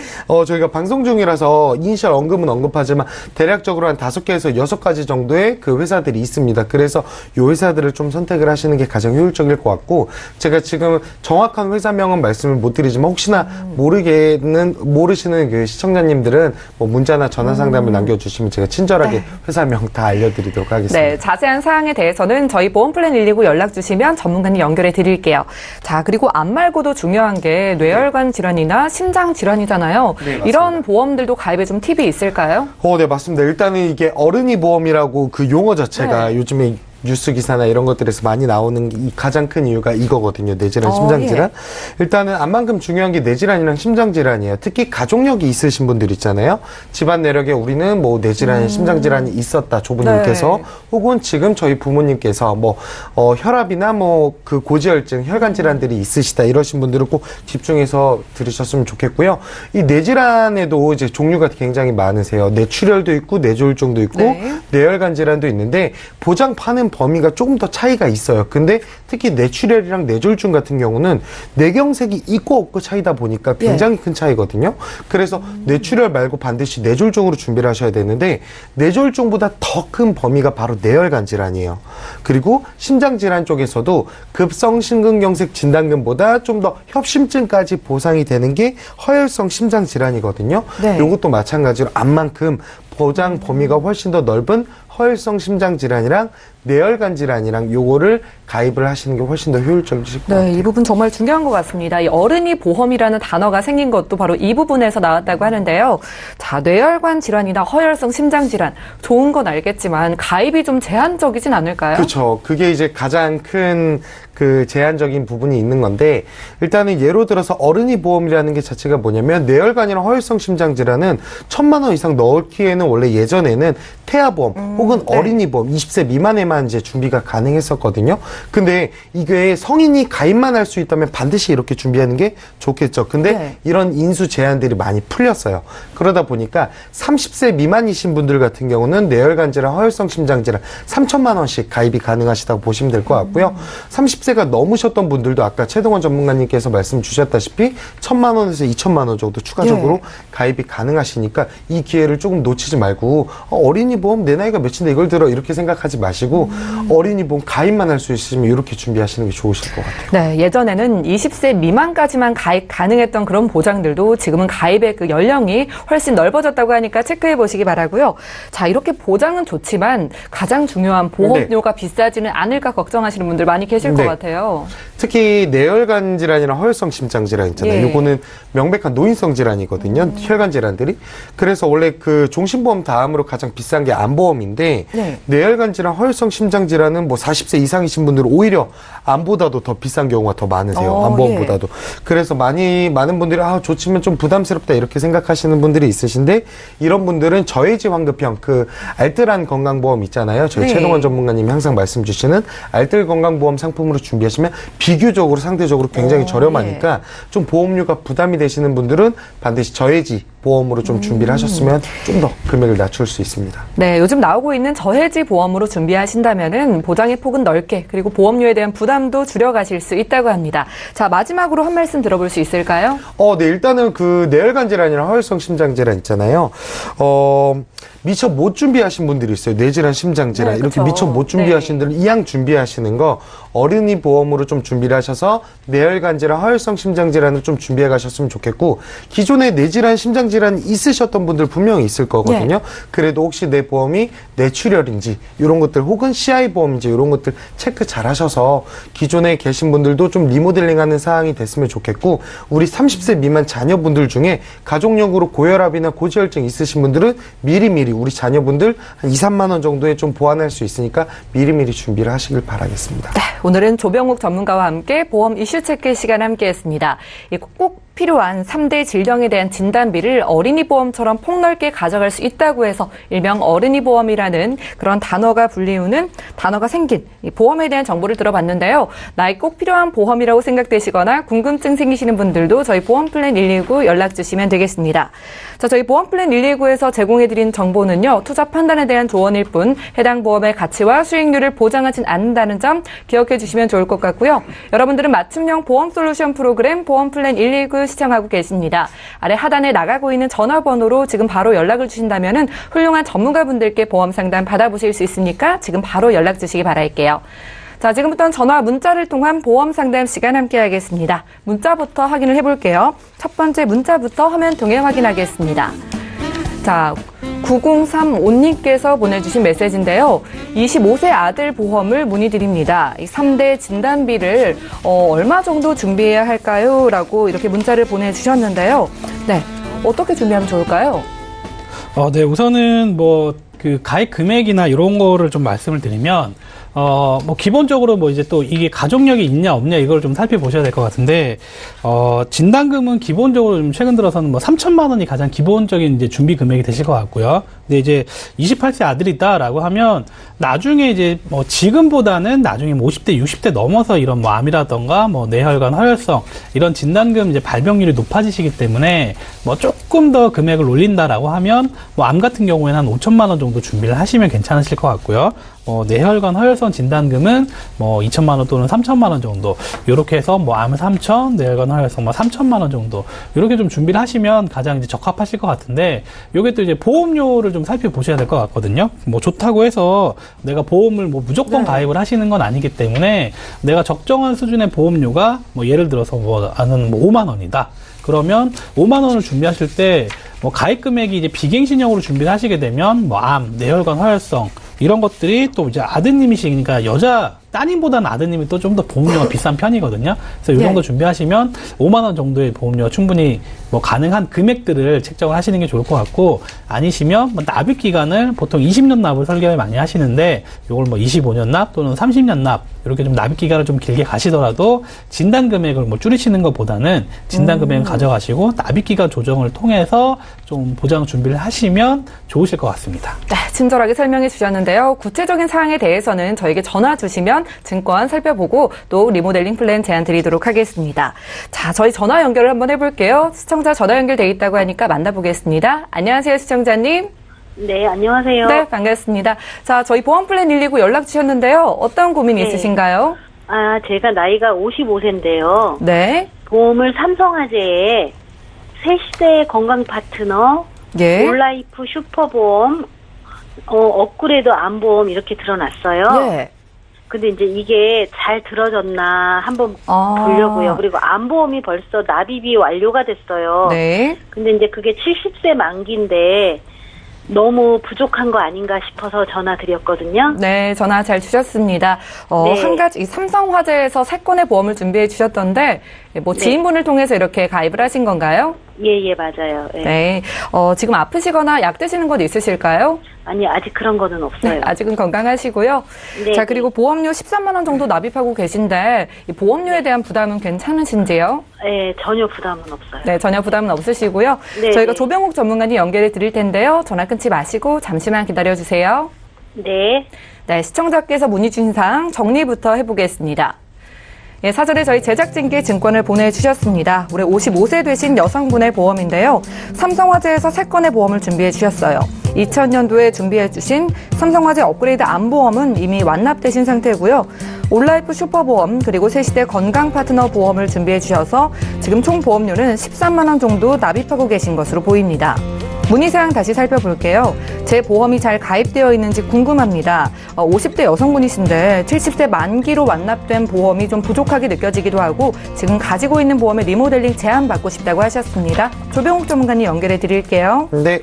저희가 방송 중이라서 이니셜 언급은 언급하지만 대략적으로 한 5개에서 6가지 정도의 그 회사들이 있습니다. 그래서 이 회사들을 좀 선택을 하시는 게 가장 효율적일 것 같고 제가 지금 정확한 회사명은 말씀을 못 드리지만 혹시나 모르시는 그 시청자님들은 뭐 문자나 전화 상담을 남겨주시면 제가 친절하게 회사명 다 알려드리도록 하겠습니다. 네, 자세한 사항에 대해서는 저희 보험플랜 119 연락 주시면 전문가님 연결해 드릴게요. 자, 그리고 암 말고도 중요한 게 뇌혈관 질환이나 심장 질환이잖아요. 네, 맞습니다. 이런 보험들도 가입에 좀 팁이 있을까요? 네, 맞습니다. 일단은 이게 어른이 보험이라고 그 용어 자체가 요즘에 뉴스 기사나 이런 것들에서 많이 나오는 이 가장 큰 이유가 이거거든요. 뇌질환, 심장질환. 일단은 암만큼 중요한 게 뇌질환이랑 심장질환이에요. 특히 가족력이 있으신 분들 있잖아요. 집안 내력에 우리는 뭐 뇌질환, 심장질환이 있었다. 조부님께서 네. 혹은 지금 저희 부모님께서 뭐 혈압이나 뭐 그 고지혈증, 혈관 질환들이 있으시다. 이러신 분들은 꼭 집중해서 들으셨으면 좋겠고요. 이 뇌질환에도 이제 종류가 굉장히 많으세요. 뇌출혈도 있고 뇌졸중도 있고 네. 뇌혈관 질환도 있는데 보장판은 하는 범위가 조금 더 차이가 있어요. 근데 특히 뇌출혈이랑 뇌졸중 같은 경우는 뇌경색이 있고 없고 차이다 보니까 굉장히 큰 차이거든요. 그래서 뇌출혈 말고 반드시 뇌졸중으로 준비를 하셔야 되는데 뇌졸중보다 더 큰 범위가 바로 뇌혈관 질환이에요. 그리고 심장질환 쪽에서도 급성심근경색 진단금보다 좀 더 협심증까지 보상이 되는 게 허혈성 심장질환이거든요. 네. 이것도 마찬가지로 암만큼 보장 범위가 훨씬 더 넓은 허혈성 심장질환이랑 뇌혈관 질환이랑 요거를 가입을 하시는 게 훨씬 더 효율적이실 것 같아요. 이 부분 정말 중요한 것 같습니다. 이 어른이 보험이라는 단어가 생긴 것도 바로 이 부분에서 나왔다고 하는데요. 자, 뇌혈관 질환이나 허혈성 심장 질환 좋은 건 알겠지만 가입이 좀 제한적이진 않을까요? 그렇죠. 그게 이제 가장 큰 그 제한적인 부분이 있는 건데 일단은 예로 들어서 어른이 보험이라는 게 자체가 뭐냐면 뇌혈관이나 허혈성 심장 질환은 1,000만 원 이상 넣기에는 원래 예전에는 태아보험 혹은 어린이 보험 20세 미만에만 이제 준비가 가능했었거든요. 근데 이게 성인이 가입만 할 수 있다면 반드시 이렇게 준비하는 게 좋겠죠. 근데 이런 인수 제한들이 많이 풀렸어요. 그러다 보니까 30세 미만이신 분들 같은 경우는 뇌혈관 질환, 허혈성 심장 질환 3,000만 원씩 가입이 가능하시다고 보시면 될 것 같고요. 30세가 넘으셨던 분들도 아까 최동원 전문가님께서 말씀 주셨다시피 1,000만 원에서 2,000만 원 정도 추가적으로 가입이 가능하시니까 이 기회를 조금 놓치지 말고 어린이 보험 내 나이가 몇인데 이걸 들어 이렇게 생각하지 마시고 어린이 보험 가입만 할 수 있으시면 이렇게 준비하시는 게 좋으실 것 같아요. 네, 예전에는 20세 미만까지만 가입 가능했던 그런 보장들도 지금은 가입의 그 연령이 훨씬 넓어졌다고 하니까 체크해 보시기 바라고요. 자, 이렇게 보장은 좋지만 가장 중요한 보험료가 비싸지는 않을까 걱정하시는 분들 많이 계실 것 같아요. 특히 뇌혈관 질환이랑 허혈성 심장 질환 있잖아요. 요거는 명백한 노인성 질환이거든요. 혈관 질환들이. 그래서 원래 그 종신보험 다음으로 가장 비싼 게 암보험인데 뇌혈관 질환, 허혈성 심장 질환은 뭐 40세 이상이신 분들은 오히려 암보다도 더 비싼 경우가 더 많으세요. 암보험보다도. 그래서 많은 분들이 좋지만 좀 부담스럽다 이렇게 생각하시는 분들이 있으신데 이런 분들은 저해지 환급형 그 알뜰한 건강보험 있잖아요. 저희 최동원 전문가님이 항상 말씀 주시는 알뜰 건강보험 상품으로 준비하시면 비교적으로 상대적으로 굉장히 저렴하니까 좀 보험료가 부담이 되시는 분들은 반드시 저해지 보험으로 좀 준비를 하셨으면 좀 더 금액을 낮출 수 있습니다. 네, 요즘 나오고 있는 저해지 보험으로 준비하신다면은 보장의 폭은 넓게 그리고 보험료에 대한 부담도 줄여가실 수 있다고 합니다. 자, 마지막으로 한 말씀 들어볼 수 있을까요? 네, 일단은 그 뇌혈관 질환이랑 허혈성 심장 질환 있잖아요. 미처 못 준비하신 분들이 있어요. 뇌질환, 심장 질환 이렇게 미처 못 준비하신 분들은 이왕 준비하시는 거 어린이 보험으로 좀 준비를 하셔서 뇌혈관 질환, 허혈성 심장 질환을 좀 준비해 가셨으면 좋겠고 기존에 뇌질환, 심장 질환 있으셨던 분들 분명히 있을 거거든요. 그래도 혹시 내 보험이 뇌출혈인지 이런 것들 혹은 CI 보험인지 이런 것들 체크 잘 하셔서 기존에 계신 분들도 좀 리모델링하는 사항이 됐으면 좋겠고 우리 30세 미만 자녀분들 중에 가족력으로 고혈압이나 고지혈증 있으신 분들은 미리미리 우리 자녀분들 한 2, 3만 원 정도에 좀 보완할 수 있으니까 미리미리 준비를 하시길 바라겠습니다. 네, 오늘은 조병욱 전문가와 함께 보험 이슈 체크 시간 함께했습니다. 꼭 필요한 3대 질병에 대한 진단비를 어린이 보험처럼 폭넓게 가져갈 수 있다고 해서 일명 어린이 보험이라는 그런 단어가 생긴 이 보험에 대한 정보를 들어봤는데요. 나이 꼭 필요한 보험이라고 생각되시거나 궁금증 생기시는 분들도 저희 보험플랜 119 연락 주시면 되겠습니다. 자, 저희 보험플랜 119에서 제공해드린 정보는요. 투자 판단에 대한 조언일 뿐 해당 보험의 가치와 수익률을 보장하진 않는다는 점 기억해 주시면 좋을 것 같고요. 여러분들은 맞춤형 보험 솔루션 프로그램 보험플랜 119 시청하고 계십니다. 아래 하단에 나가고 있는 전화번호로 지금 바로 연락을 주신다면은 훌륭한 전문가분들께 보험 상담 받아보실 수 있으니까 지금 바로 연락 주시기 바랄게요. 자, 지금부터는 전화 문자를 통한 보험 상담 시간 함께 하겠습니다. 문자부터 확인을 해볼게요. 첫 번째 문자부터 화면 통해 확인하겠습니다. 자, 9035님께서 보내주신 메시지인데요. 25세 아들 보험을 문의드립니다. 이 3대 진단비를 얼마 정도 준비해야 할까요? 라고 이렇게 문자를 보내주셨는데요. 네, 어떻게 준비하면 좋을까요? 네, 우선은 그 가입 금액이나 이런 거를 좀 말씀을 드리면 기본적으로 이제 또 이게 가족력이 있냐 없냐 이걸 좀 살펴보셔야 될 것 같은데, 진단금은 기본적으로 좀 최근 들어서는 3,000만 원이 가장 기본적인 이제 준비 금액이 되실 것 같고요. 근데 이제 28세 아들이 있다라고 하면 나중에 이제 지금보다는 나중에 50대, 60대 넘어서 이런 암이라던가 뇌혈관, 허혈성 이런 진단금 이제 발병률이 높아지시기 때문에 조금 더 금액을 올린다라고 하면 암 같은 경우에는 한 5,000만 원 정도 정도 준비를 하시면 괜찮으실 것 같고요. 뇌혈관 허혈성 진단금은 2천만 원 또는 3천만 원 정도 이렇게 해서 암 3천, 뇌혈관 허혈성 3천만 원 정도 이렇게 좀 준비를 하시면 가장 이제 적합하실 것 같은데 요게 또 이제 보험료를 좀 살펴보셔야 될 것 같거든요. 좋다고 해서 내가 보험을 무조건 가입을 하시는 건 아니기 때문에 내가 적정한 수준의 보험료가 예를 들어서 나는 5만 원이다. 그러면 5만 원을 준비하실 때 가입 금액이 이제 비갱신형으로 준비를 하시게 되면 암, 뇌혈관 허혈성 이런 것들이 또 이제 아드님이시니까 여자 따님보다는 아드님이 또 좀 더 보험료가 비싼 편이거든요. 그래서 이 정도 준비하시면 5만 원 정도의 보험료가 충분히 가능한 금액들을 책정을 하시는 게 좋을 것 같고, 아니시면 납입 기간을 보통 20년 납을 설계를 많이 하시는데 이걸 25년 납 또는 30년 납 이렇게 좀 납입 기간을 좀 길게 가시더라도 진단 금액을 줄이시는 것보다는 진단 금액을 가져가시고 납입 기간 조정을 통해서 좀 보장 준비를 하시면 좋으실 것 같습니다. 네, 친절하게 설명해 주셨는데요. 구체적인 사항에 대해서는 저에게 전화 주시면 증권 살펴보고 또 리모델링 플랜 제안 드리도록 하겠습니다. 자, 저희 전화 연결을 한번 해볼게요. 시청자 전화 연결돼 있다고 하니까 만나보겠습니다. 안녕하세요, 시청자님. 네, 안녕하세요. 네, 반갑습니다. 자, 저희 보험 플랜 119 연락 주셨는데요. 어떤 고민이 있으신가요? 제가 나이가 55세인데요. 네. 보험을 삼성화재에 새시대 건강 파트너, 예. 올라이프 슈퍼보험, 업그레이드 암보험 이렇게 들어놨어요. 예. 근데 이제 이게 잘 들어졌나 한번 보려고요. 그리고 암보험이 벌써 납입이 완료가 됐어요. 네. 근데 이제 그게 70세 만기인데 너무 부족한 거 아닌가 싶어서 전화 드렸거든요. 네, 전화 잘 주셨습니다. 네. 한 가지, 이 삼성화재에서 3건의 보험을 준비해 주셨던데, 지인분을 통해서 이렇게 가입을 하신 건가요? 예, 맞아요. 예. 네. 지금 아프시거나 약 드시는 것 있으실까요? 아니, 아직 그런 거는 없어요. 네, 아직은 건강하시고요. 네, 자, 그리고 보험료 13만 원 정도 납입하고 계신데, 이 보험료에 대한 부담은 괜찮으신지요? 네, 전혀 부담은 없어요. 네, 전혀 부담은 없으시고요. 네, 저희가 네. 조병욱 전문가님 연결해 드릴 텐데요. 전화 끊지 마시고 잠시만 기다려 주세요. 네. 네, 시청자께서 문의 주신 사항 정리부터 해보겠습니다. 예, 사전에 저희 제작진께 증권을 보내주셨습니다. 올해 55세 되신 여성분의 보험인데요. 삼성화재에서 3건의 보험을 준비해 주셨어요. 2000년도에 준비해 주신 삼성화재 업그레이드 암보험은 이미 완납되신 상태고요. 올라이프 슈퍼보험 그리고 새시대 건강 파트너 보험을 준비해 주셔서 지금 총 보험료는 13만 원 정도 납입하고 계신 것으로 보입니다. 문의사항 다시 살펴볼게요. 제 보험이 잘 가입되어 있는지 궁금합니다. 50대 여성분이신데 70세 만기로 완납된 보험이 좀 부족하게 느껴지기도 하고 지금 가지고 있는 보험의 리모델링 제안받고 싶다고 하셨습니다. 조병욱 전문가님 연결해 드릴게요. 네.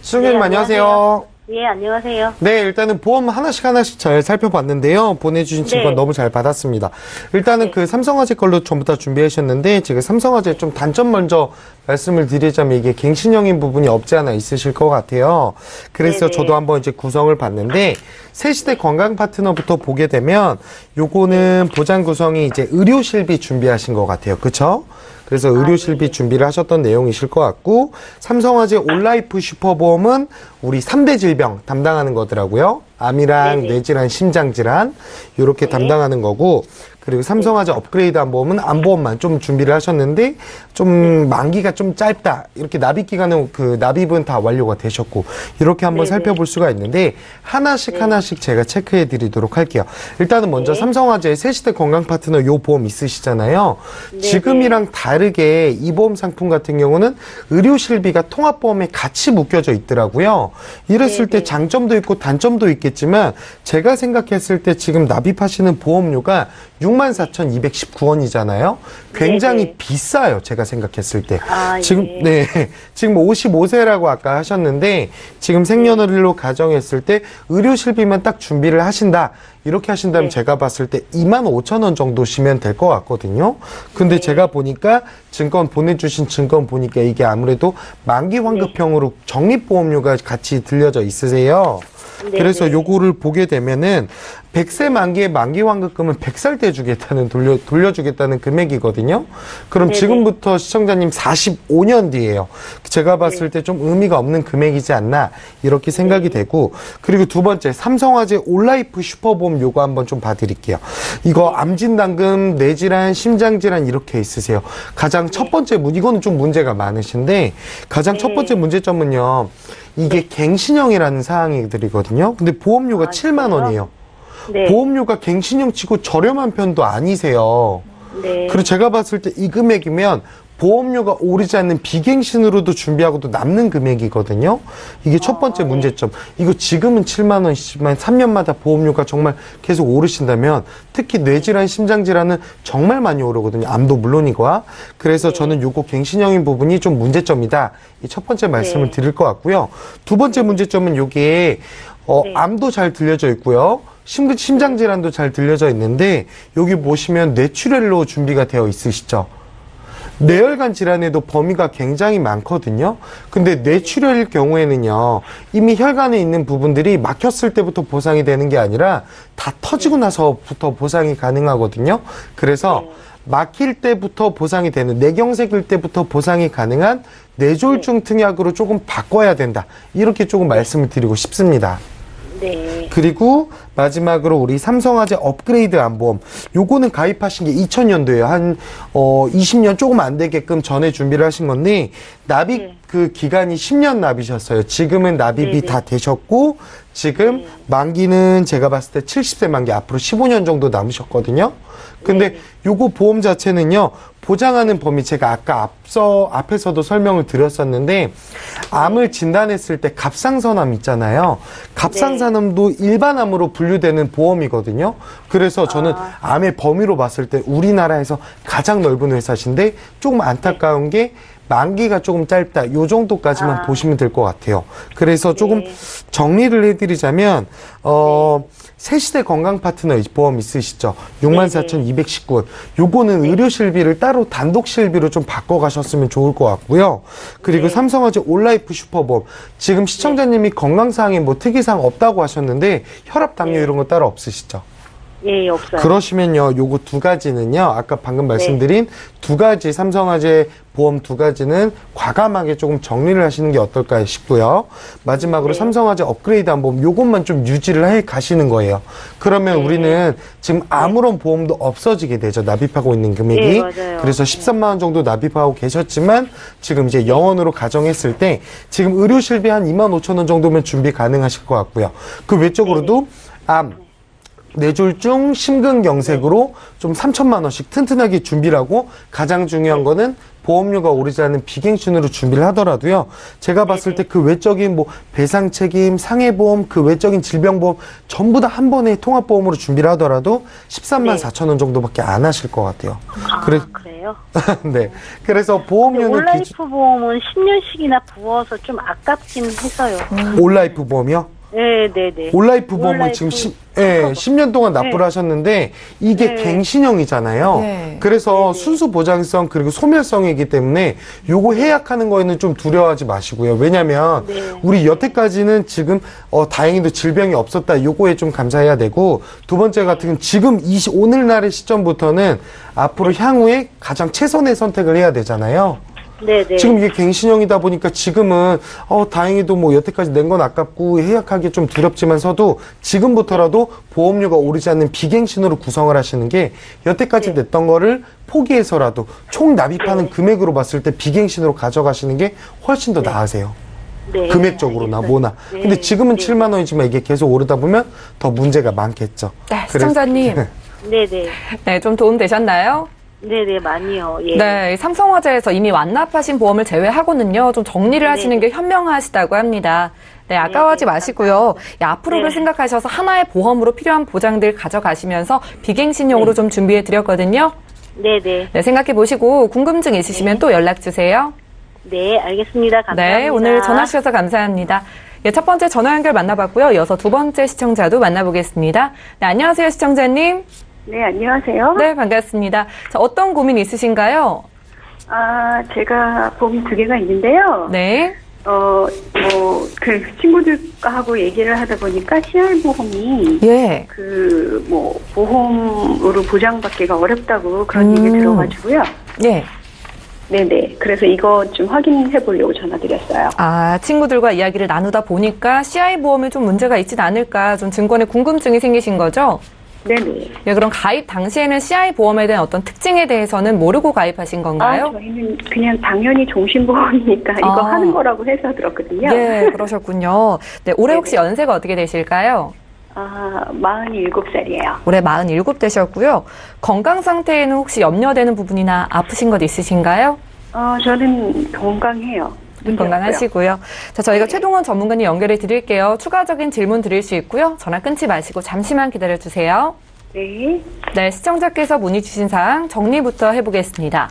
수경님 네, 안녕하세요. 예, 안녕하세요. 네, 일단은 보험 하나씩 잘 살펴봤는데요. 보내주신 증권 네. 너무 잘 받았습니다. 일단은 그 삼성화재 걸로 전부 다 준비하셨는데, 제가 삼성화재 좀 단점 먼저 말씀을 드리자면 이게 갱신형인 부분이 없지 않아 있으실 것 같아요. 그래서 네네. 저도 한번 이제 구성을 봤는데, 새시대 건강 파트너부터 보게 되면, 요거는 보장 구성이 이제 의료실비 준비하신 것 같아요. 그쵸? 그래서 의료실비 준비를 하셨던 내용이실 것 같고, 삼성화재 올라이프 슈퍼보험은 우리 3대 질병 담당하는 거더라고요. 암이랑 네네. 뇌질환, 심장질환 이렇게 담당하는 거고, 그리고 삼성화재 업그레이드 암보험은 암보험만 좀 준비를 하셨는데 좀 만기가 좀 짧다. 이렇게 납입 기간은 그 납입은 다 완료가 되셨고 이렇게 한번 네네. 살펴볼 수가 있는데 하나씩 제가 체크해 드리도록 할게요. 일단은 먼저 네. 삼성화재 새시대 건강 파트너 요 보험 있으시잖아요. 네네. 지금이랑 다르게 이 보험 상품 같은 경우는 의료실비가 통합보험에 같이 묶여져 있더라고요. 이랬을 때 네네. 장점도 있고 단점도 있겠지만 제가 생각했을 때 지금 납입하시는 보험료가 64,219원이잖아요. 굉장히 네네. 비싸요. 제가 생각했을 때. 지금 예. 네. 지금 55세라고 아까 하셨는데 지금 생년월일로 가정했을 때 의료실비만 딱 준비를 하신다. 이렇게 하신다면 네. 제가 봤을 때 25,000원 정도시면 될 것 같거든요. 근데 제가 보니까 증권 보내주신 증권 보니까 이게 아무래도 만기 환급형으로 적립보험료가 같이 들려져 있으세요. 네, 그래서 네. 요거를 보게 되면은 100세 만기의 만기 환급금은 100살 때 주겠다는 돌려주겠다는 금액이거든요. 그럼 네네. 지금부터 시청자님 45년 뒤에요. 제가 봤을 때 좀 의미가 없는 금액이지 않나 이렇게 생각이 되고, 그리고 두 번째 삼성화재 올라이프 슈퍼보험 요거 한번 좀 봐드릴게요. 이거 암진단금, 뇌질환, 심장질환 이렇게 있으세요. 가장 첫 번째 이거는 좀 문제가 많으신데 가장 첫 번째 문제점은요. 이게 갱신형이라는 사항들이거든요. 근데 보험료가 7만 원이에요. 네. 보험료가 갱신형 치고 저렴한 편도 아니세요. 네. 그리고 제가 봤을 때 이 금액이면 보험료가 오르지 않는 비갱신으로도 준비하고도 남는 금액이거든요. 이게 첫 번째 네. 문제점. 이거 지금은 7만 원이지만 3년마다 보험료가 정말 계속 오르신다면 특히 뇌질환, 심장질환은 정말 많이 오르거든요. 암도 물론이고. 그래서 저는 요거 갱신형인 부분이 좀 문제점이다. 이 첫 번째 말씀을 네. 드릴 것 같고요. 두 번째 문제점은 요게 네. 암도 잘 들려져 있고요. 심장질환도 잘 들려져 있는데 여기 보시면 뇌출혈로 준비가 되어 있으시죠. 뇌혈관 질환에도 범위가 굉장히 많거든요. 근데 뇌출혈일 경우에는요, 이미 혈관에 있는 부분들이 막혔을 때부터 보상이 되는 게 아니라 다 터지고 나서부터 보상이 가능하거든요. 그래서 막힐 때부터 보상이 되는, 뇌경색일 때부터 보상이 가능한 뇌졸중 특약으로 조금 바꿔야 된다. 이렇게 조금 말씀을 드리고 싶습니다. 네. 그리고 마지막으로 우리 삼성화재 업그레이드 암보험, 요거는 가입하신 게 2000년도에요. 한 20년 조금 안 되게끔 전에 준비를 하신 건데 납입 네. 그 기간이 10년 납이셨어요. 지금은 납입이 네네. 다 되셨고 지금 네. 만기는 제가 봤을 때 70세 만기, 앞으로 15년 정도 남으셨거든요. 근데 네. 요거 보험 자체는요, 보장하는 범위, 제가 앞에서도 설명을 드렸었는데, 암을 진단했을 때 갑상선암 있잖아요. 갑상선암도 일반암으로 분류되는 보험이거든요. 그래서 저는 암의 범위로 봤을 때 우리나라에서 가장 넓은 회사신데, 조금 안타까운 게 만기가 조금 짧다. 요 정도까지만 보시면 될 것 같아요. 그래서 조금 네. 정리를 해드리자면, 새시대 건강 파트너 보험 있으시죠? 64,219원. 요거는 의료 실비를 따로 단독 실비로 좀 바꿔가셨으면 좋을 것 같고요. 그리고 삼성화재 올라이프 슈퍼보험. 지금 시청자님이 건강사항에 뭐 특이사항 없다고 하셨는데 혈압, 당뇨 이런 거 따로 없으시죠? 예, 없어요. 그러시면요, 요거 두 가지는요, 아까 방금 말씀드린 두 가지, 삼성화재 보험 두 가지는 과감하게 조금 정리를 하시는 게 어떨까 싶고요. 마지막으로 삼성화재 업그레이드 암보험, 요것만 좀 유지를 해 가시는 거예요. 그러면 우리는 지금 아무런 보험도 없어지게 되죠. 납입하고 있는 금액이. 네, 맞아요. 그래서 13만 원 정도 납입하고 계셨지만 지금 이제 영원으로 가정했을 때 지금 의료 실비 한 2만 5천 원 정도면 준비 가능하실 것 같고요. 그 외적으로도 암, 뇌졸중, 심근경색으로 좀 3천만 원씩 튼튼하게 준비를 하고, 가장 중요한 거는 보험료가 오르지 않은 비갱신으로 준비를 하더라도요, 제가 봤을 때 그 외적인 뭐 배상 책임, 상해보험, 그 외적인 질병보험 전부 다 한 번에 통합보험으로 준비를 하더라도 13만 4천 원 정도밖에 안 하실 것 같아요. 그래요? 네. 그래서 보험료는 올라이프 보험은 10년씩이나 부어서 좀 아깝긴 해서요. 올라이프 보험이요? 네. 올라이프 보험은 지금 10년 동안 납부를 하셨는데 이게 갱신형이잖아요. 네. 그래서 순수 보장성 그리고 소멸성이기 때문에 요거 해약하는 거에는 좀 두려워하지 마시고요. 왜냐면 우리 여태까지는 지금 다행히도 질병이 없었다. 요거에 좀 감사해야 되고, 두 번째 같은 경우는 지금 오늘날의 시점부터는 앞으로 향후에 가장 최선의 선택을 해야 되잖아요. 네네. 지금 이게 갱신형이다 보니까 지금은 다행히도 뭐 여태까지 낸 건 아깝고 해약하기 좀 두렵지만서도 지금부터라도 보험료가 오르지 않는 비갱신으로 구성을 하시는 게, 여태까지 냈던 거를 포기해서라도 총 납입하는 금액으로 봤을 때 비갱신으로 가져가시는 게 훨씬 더 나으세요. 네. 금액적으로나 뭐나. 근데 지금은 7만 원이지만 이게 계속 오르다 보면 더 문제가 많겠죠. 네, 시청자님. 네네. 네, 좀 도움 되셨나요? 네네, 많이요. 예. 네, 삼성화재에서 이미 완납하신 보험을 제외하고는요, 좀 정리를 하시는 게 현명하시다고 합니다. 네, 아까워하지 마시고요. 앞으로를 생각하셔서 하나의 보험으로 필요한 보장들 가져가시면서 비갱신용으로 좀 준비해 드렸거든요. 네네. 네, 생각해 보시고 궁금증 있으시면 또 연락 주세요. 네, 알겠습니다. 감사합니다. 네, 오늘 전화 주셔서 감사합니다. 네, 첫 번째 전화 연결 만나봤고요. 이어서 두 번째 시청자도 만나보겠습니다. 네, 안녕하세요, 시청자님. 네, 안녕하세요. 네, 반갑습니다. 자, 어떤 고민 있으신가요? 제가 보험이 두 개가 있는데요. 네. 친구들과 하고 얘기를 하다 보니까 CR보험이, 예. 보험으로 보장받기가 어렵다고 그런 얘기 들어가지고요. 예. 네네. 그래서 이거 좀 확인해 보려고 전화드렸어요. 친구들과 이야기를 나누다 보니까 CI 보험에 좀 문제가 있진 않을까, 좀 증권에 궁금증이 생기신 거죠? 네네. 예, 그럼 가입 당시에는 CI 보험에 대한 어떤 특징에 대해서는 모르고 가입하신 건가요? 저희는 그냥 당연히 종신보험이니까 이거 하는 거라고 해서 들었거든요. 네, 그러셨군요. 네, 올해 혹시 연세가 어떻게 되실까요? 47살이에요. 올해 47 되셨고요. 건강 상태에는 혹시 염려되는 부분이나 아프신 것 있으신가요? 저는 건강해요. 건강하시고요. 자, 저희가 최동원 전문가님 연결해 드릴게요. 추가적인 질문 드릴 수 있고요. 전화 끊지 마시고 잠시만 기다려 주세요. 네. 네, 시청자께서 문의 주신 사항 정리부터 해보겠습니다.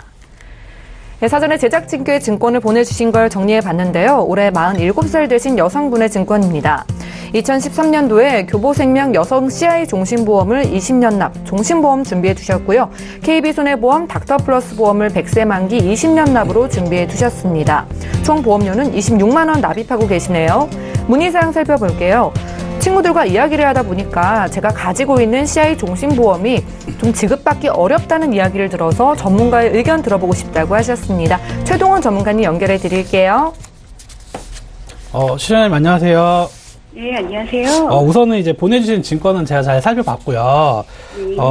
네, 사전에 제작진께 증권을 보내주신 걸 정리해 봤는데요. 올해 47살 되신 여성분의 증권입니다. 2013년도에 교보생명 여성 CI 종신보험을 20년 납 종신보험 준비해 두셨고요. KB손해보험 닥터플러스 보험을 100세 만기 20년 납으로 준비해 두셨습니다. 총 보험료는 26만 원 납입하고 계시네요. 문의사항 살펴볼게요. 친구들과 이야기를 하다 보니까 제가 가지고 있는 CI 종신보험이 좀 지급받기 어렵다는 이야기를 들어서 전문가의 의견 들어보고 싶다고 하셨습니다. 최동원 전문가님 연결해 드릴게요. 시장님 안녕하세요. 네, 안녕하세요. 우선은 이제 보내주신 증권은 제가 잘 살펴봤고요.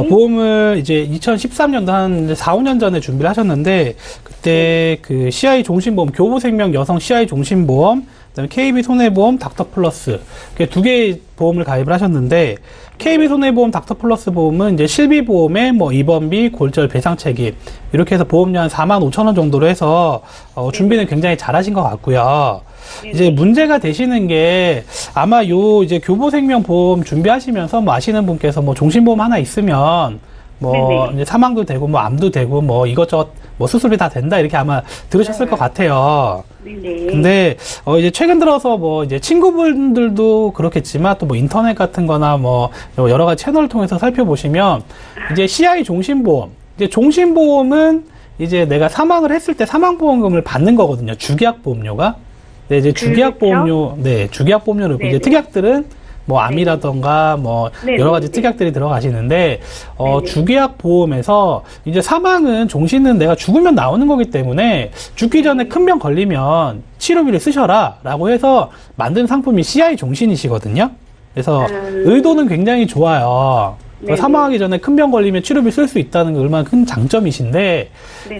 보험을 이제 2013년도 한 4, 5년 전에 준비를 하셨는데, 그때 그 CI 종신보험, 교보생명 여성 CI 종신보험, 그다음에 KB 손해보험 닥터플러스, 두 개의 보험을 가입을 하셨는데, KB 손해보험 닥터플러스 보험은 이제 실비보험에 뭐 입원비, 골절 배상 책임, 이렇게 해서 보험료 한 45,000원 정도로 해서, 준비는 굉장히 잘하신 것 같고요. 이제 문제가 되시는 게 아마 이제 교보생명 보험 준비하시면서 뭐 아시는 분께서 뭐 종신보험 하나 있으면 뭐 이제 사망도 되고 뭐 암도 되고 뭐 이것저것 뭐 수술이 다 된다 이렇게 아마 들으셨을 것 같아요. 근데 이제 최근 들어서 뭐 이제 친구분들도 그렇겠지만 또 뭐 인터넷 같은 거나 뭐 여러 가지 채널을 통해서 살펴보시면 이제 CI 종신보험, 이제 종신보험은 이제 내가 사망을 했을 때 사망보험금을 받는 거거든요. 주기약보험료가. 네, 이제 주기약보험료, 네, 주기약보험료를 이제 특약들은 뭐 암이라던가 뭐 여러 가지 특약들이 들어가시는데, 주기약보험에서 이제 사망은 종신은 내가 죽으면 나오는 거기 때문에 죽기 전에 큰 병 걸리면 치료비를 쓰셔라 라고 해서 만든 상품이 CI 종신이시거든요. 그래서 의도는 굉장히 좋아요. 사망하기 전에 큰 병 걸리면 치료비 쓸 수 있다는 게 얼마나 큰 장점이신데,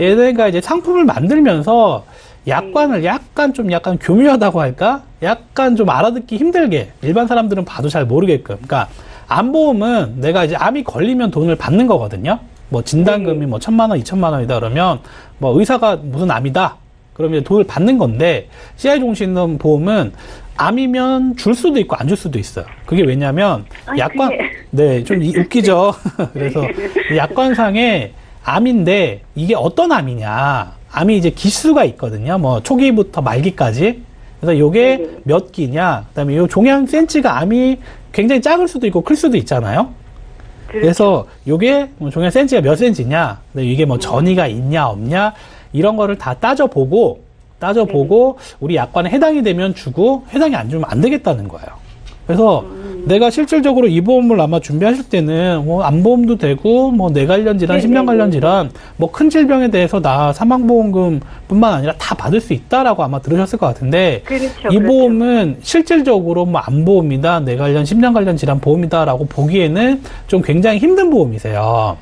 얘네가 이제 상품을 만들면서 약관을 약간 교묘하다고 할까? 약간 좀 알아듣기 힘들게, 일반 사람들은 봐도 잘 모르게끔. 그러니까 암보험은 내가 이제 암이 걸리면 돈을 받는 거거든요. 뭐 진단금이 뭐 1,000만 원, 2,000만 원이다 그러면 뭐 의사가 무슨 암이다 그러면 돈을 받는 건데, CI 종신 보험은 암이면 줄 수도 있고 안 줄 수도 있어요. 그게 왜냐면 약관, 네, 좀 웃기죠. 그래서 약관상에 암인데 이게 어떤 암이냐? 암이 이제 기수가 있거든요. 뭐 초기부터 말기까지. 그래서 요게 몇 기냐. 그다음에 요 종양 센치가 암이 굉장히 작을 수도 있고 클 수도 있잖아요. 그래서 요게 뭐 종양 센치가 몇 센치냐. 이게 뭐 전이가 있냐 없냐 이런 거를 다 따져보고 우리 약관에 해당이 되면 주고 해당이 안 주면 안 되겠다는 거예요. 그래서 내가 실질적으로 이 보험을 아마 준비하실 때는 뭐 암보험도 되고 뭐 뇌 관련 질환, 심장 관련 질환, 뭐 큰 질병에 대해서 나 사망보험금뿐만 아니라 다 받을 수 있다라고 아마 들으셨을 것 같은데, 이 보험은 실질적으로 뭐 암보험이다, 뇌 관련, 심장 관련 질환 보험이다라고 보기에는 좀 굉장히 힘든 보험이세요.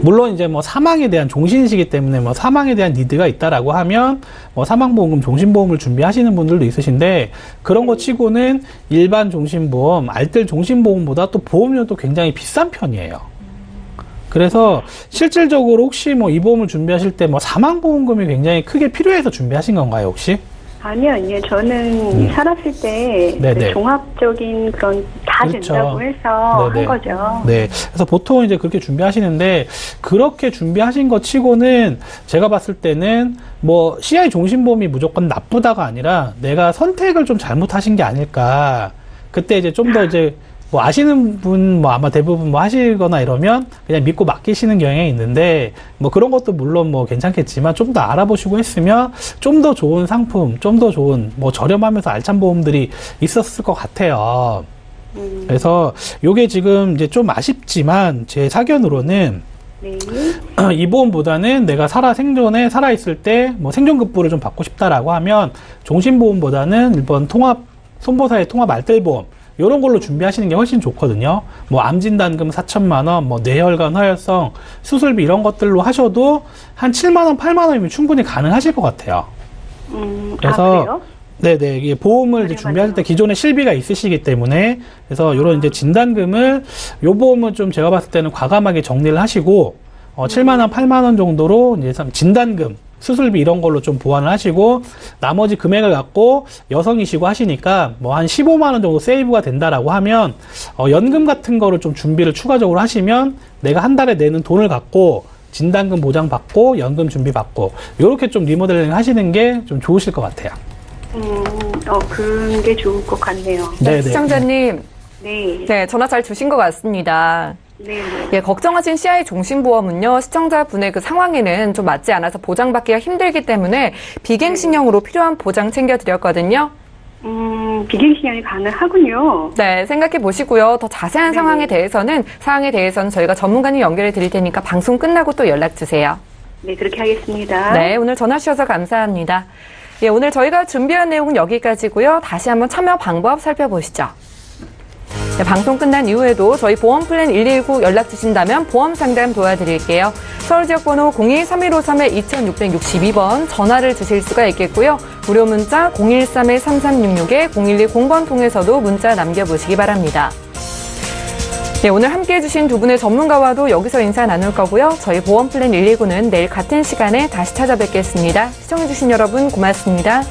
물론 이제 뭐 사망에 대한 종신이시기 때문에 뭐 사망에 대한 니드가 있다라고 하면 뭐 사망보험금, 종신보험을 준비하시는 분들도 있으신데, 그런 거 치고는 일반 종신보험, 알뜰 종신보험보다 또 보험료도 굉장히 비싼 편이에요. 그래서 실질적으로 혹시 뭐 이 보험을 준비하실 때 뭐 사망보험금이 굉장히 크게 필요해서 준비하신 건가요, 혹시? 아니요. 저는 살았을 때 그 종합적인 그런 다 된다고 해서 한 거죠. 네. 그래서 보통 이제 그렇게 준비하시는데, 그렇게 준비하신 것 치고는 제가 봤을 때는 뭐 CI 종신보험이 무조건 나쁘다가 아니라 내가 선택을 좀 잘못하신 게 아닐까. 그때 이제 좀 더 이제 뭐 아시는 분 뭐 아마 대부분 뭐 하시거나 이러면 그냥 믿고 맡기시는 경향이 있는데, 뭐 그런 것도 물론 뭐 괜찮겠지만 좀 더 알아보시고 했으면 좀 더 좋은 상품, 좀 더 좋은 뭐 저렴하면서 알찬 보험들이 있었을 것 같아요. 그래서 요게 지금 이제 좀 아쉽지만 제 사견으로는 이 보험보다는 내가 생존에 살아있을 때 뭐 생존급부를 좀 받고 싶다라고 하면 종신보험보다는 일본 손보사의 통합 알뜰보험, 이런 걸로 준비하시는 게 훨씬 좋거든요. 뭐 암진단금 4천만 원, 뭐 뇌혈관 화혈성 수술비 이런 것들로 하셔도 한 7만 원, 8만 원이면 충분히 가능하실 것 같아요. 그래서 그래요? 네네, 이게 보험을 이제 준비할 때 기존에 실비가 있으시기 때문에 그래서 이런 이제 진단금을 요 보험은 좀 제가 봤을 때는 과감하게 정리를 하시고 7만 원, 8만 원 정도로 이제 진단금, 수술비 이런 걸로 좀 보완을 하시고 나머지 금액을 갖고 여성이시고 하시니까 뭐 한 15만 원 정도 세이브가 된다라고 하면 연금 같은 거를 좀 준비를 추가적으로 하시면 내가 한 달에 내는 돈을 갖고 진단금 보장 받고 연금 준비 받고 이렇게 좀 리모델링 하시는 게 좀 좋으실 것 같아요. 그런 게 좋을 것 같네요. 네, 시청자님. 네. 네, 전화 잘 주신 것 같습니다. 네. 예, 걱정하신 CI 종신보험은요, 시청자분의 그 상황에는 좀 맞지 않아서 보장받기가 힘들기 때문에 비갱신형으로 필요한 보장 챙겨드렸거든요. 비갱신형이 가능하군요. 네, 생각해 보시고요. 더 자세한 사항에 대해서는 저희가 전문가님 연결해 드릴 테니까 방송 끝나고 또 연락 주세요. 네, 그렇게 하겠습니다. 네, 오늘 전화 주셔서 감사합니다. 예, 오늘 저희가 준비한 내용은 여기까지고요. 다시 한번 참여 방법 살펴보시죠. 네, 방송 끝난 이후에도 저희 보험플랜 119 연락 주신다면 보험 상담 도와드릴게요. 서울지역번호 02-3153-2662번 전화를 주실 수가 있겠고요. 무료 문자 013-3366-0110번 통해서도 문자 남겨보시기 바랍니다. 네, 오늘 함께해 주신 두 분의 전문가와도 여기서 인사 나눌 거고요. 저희 보험플랜 119는 내일 같은 시간에 다시 찾아뵙겠습니다. 시청해 주신 여러분 고맙습니다.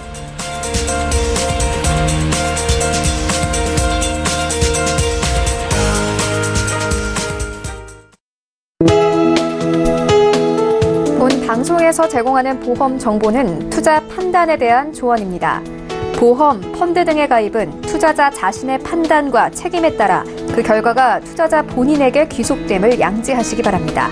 본 방송에서 제공하는 보험 정보는 투자 판단에 대한 조언입니다. 보험, 펀드 등의 가입은 투자자 자신의 판단과 책임에 따라 그 결과가 투자자 본인에게 귀속됨을 양지하시기 바랍니다.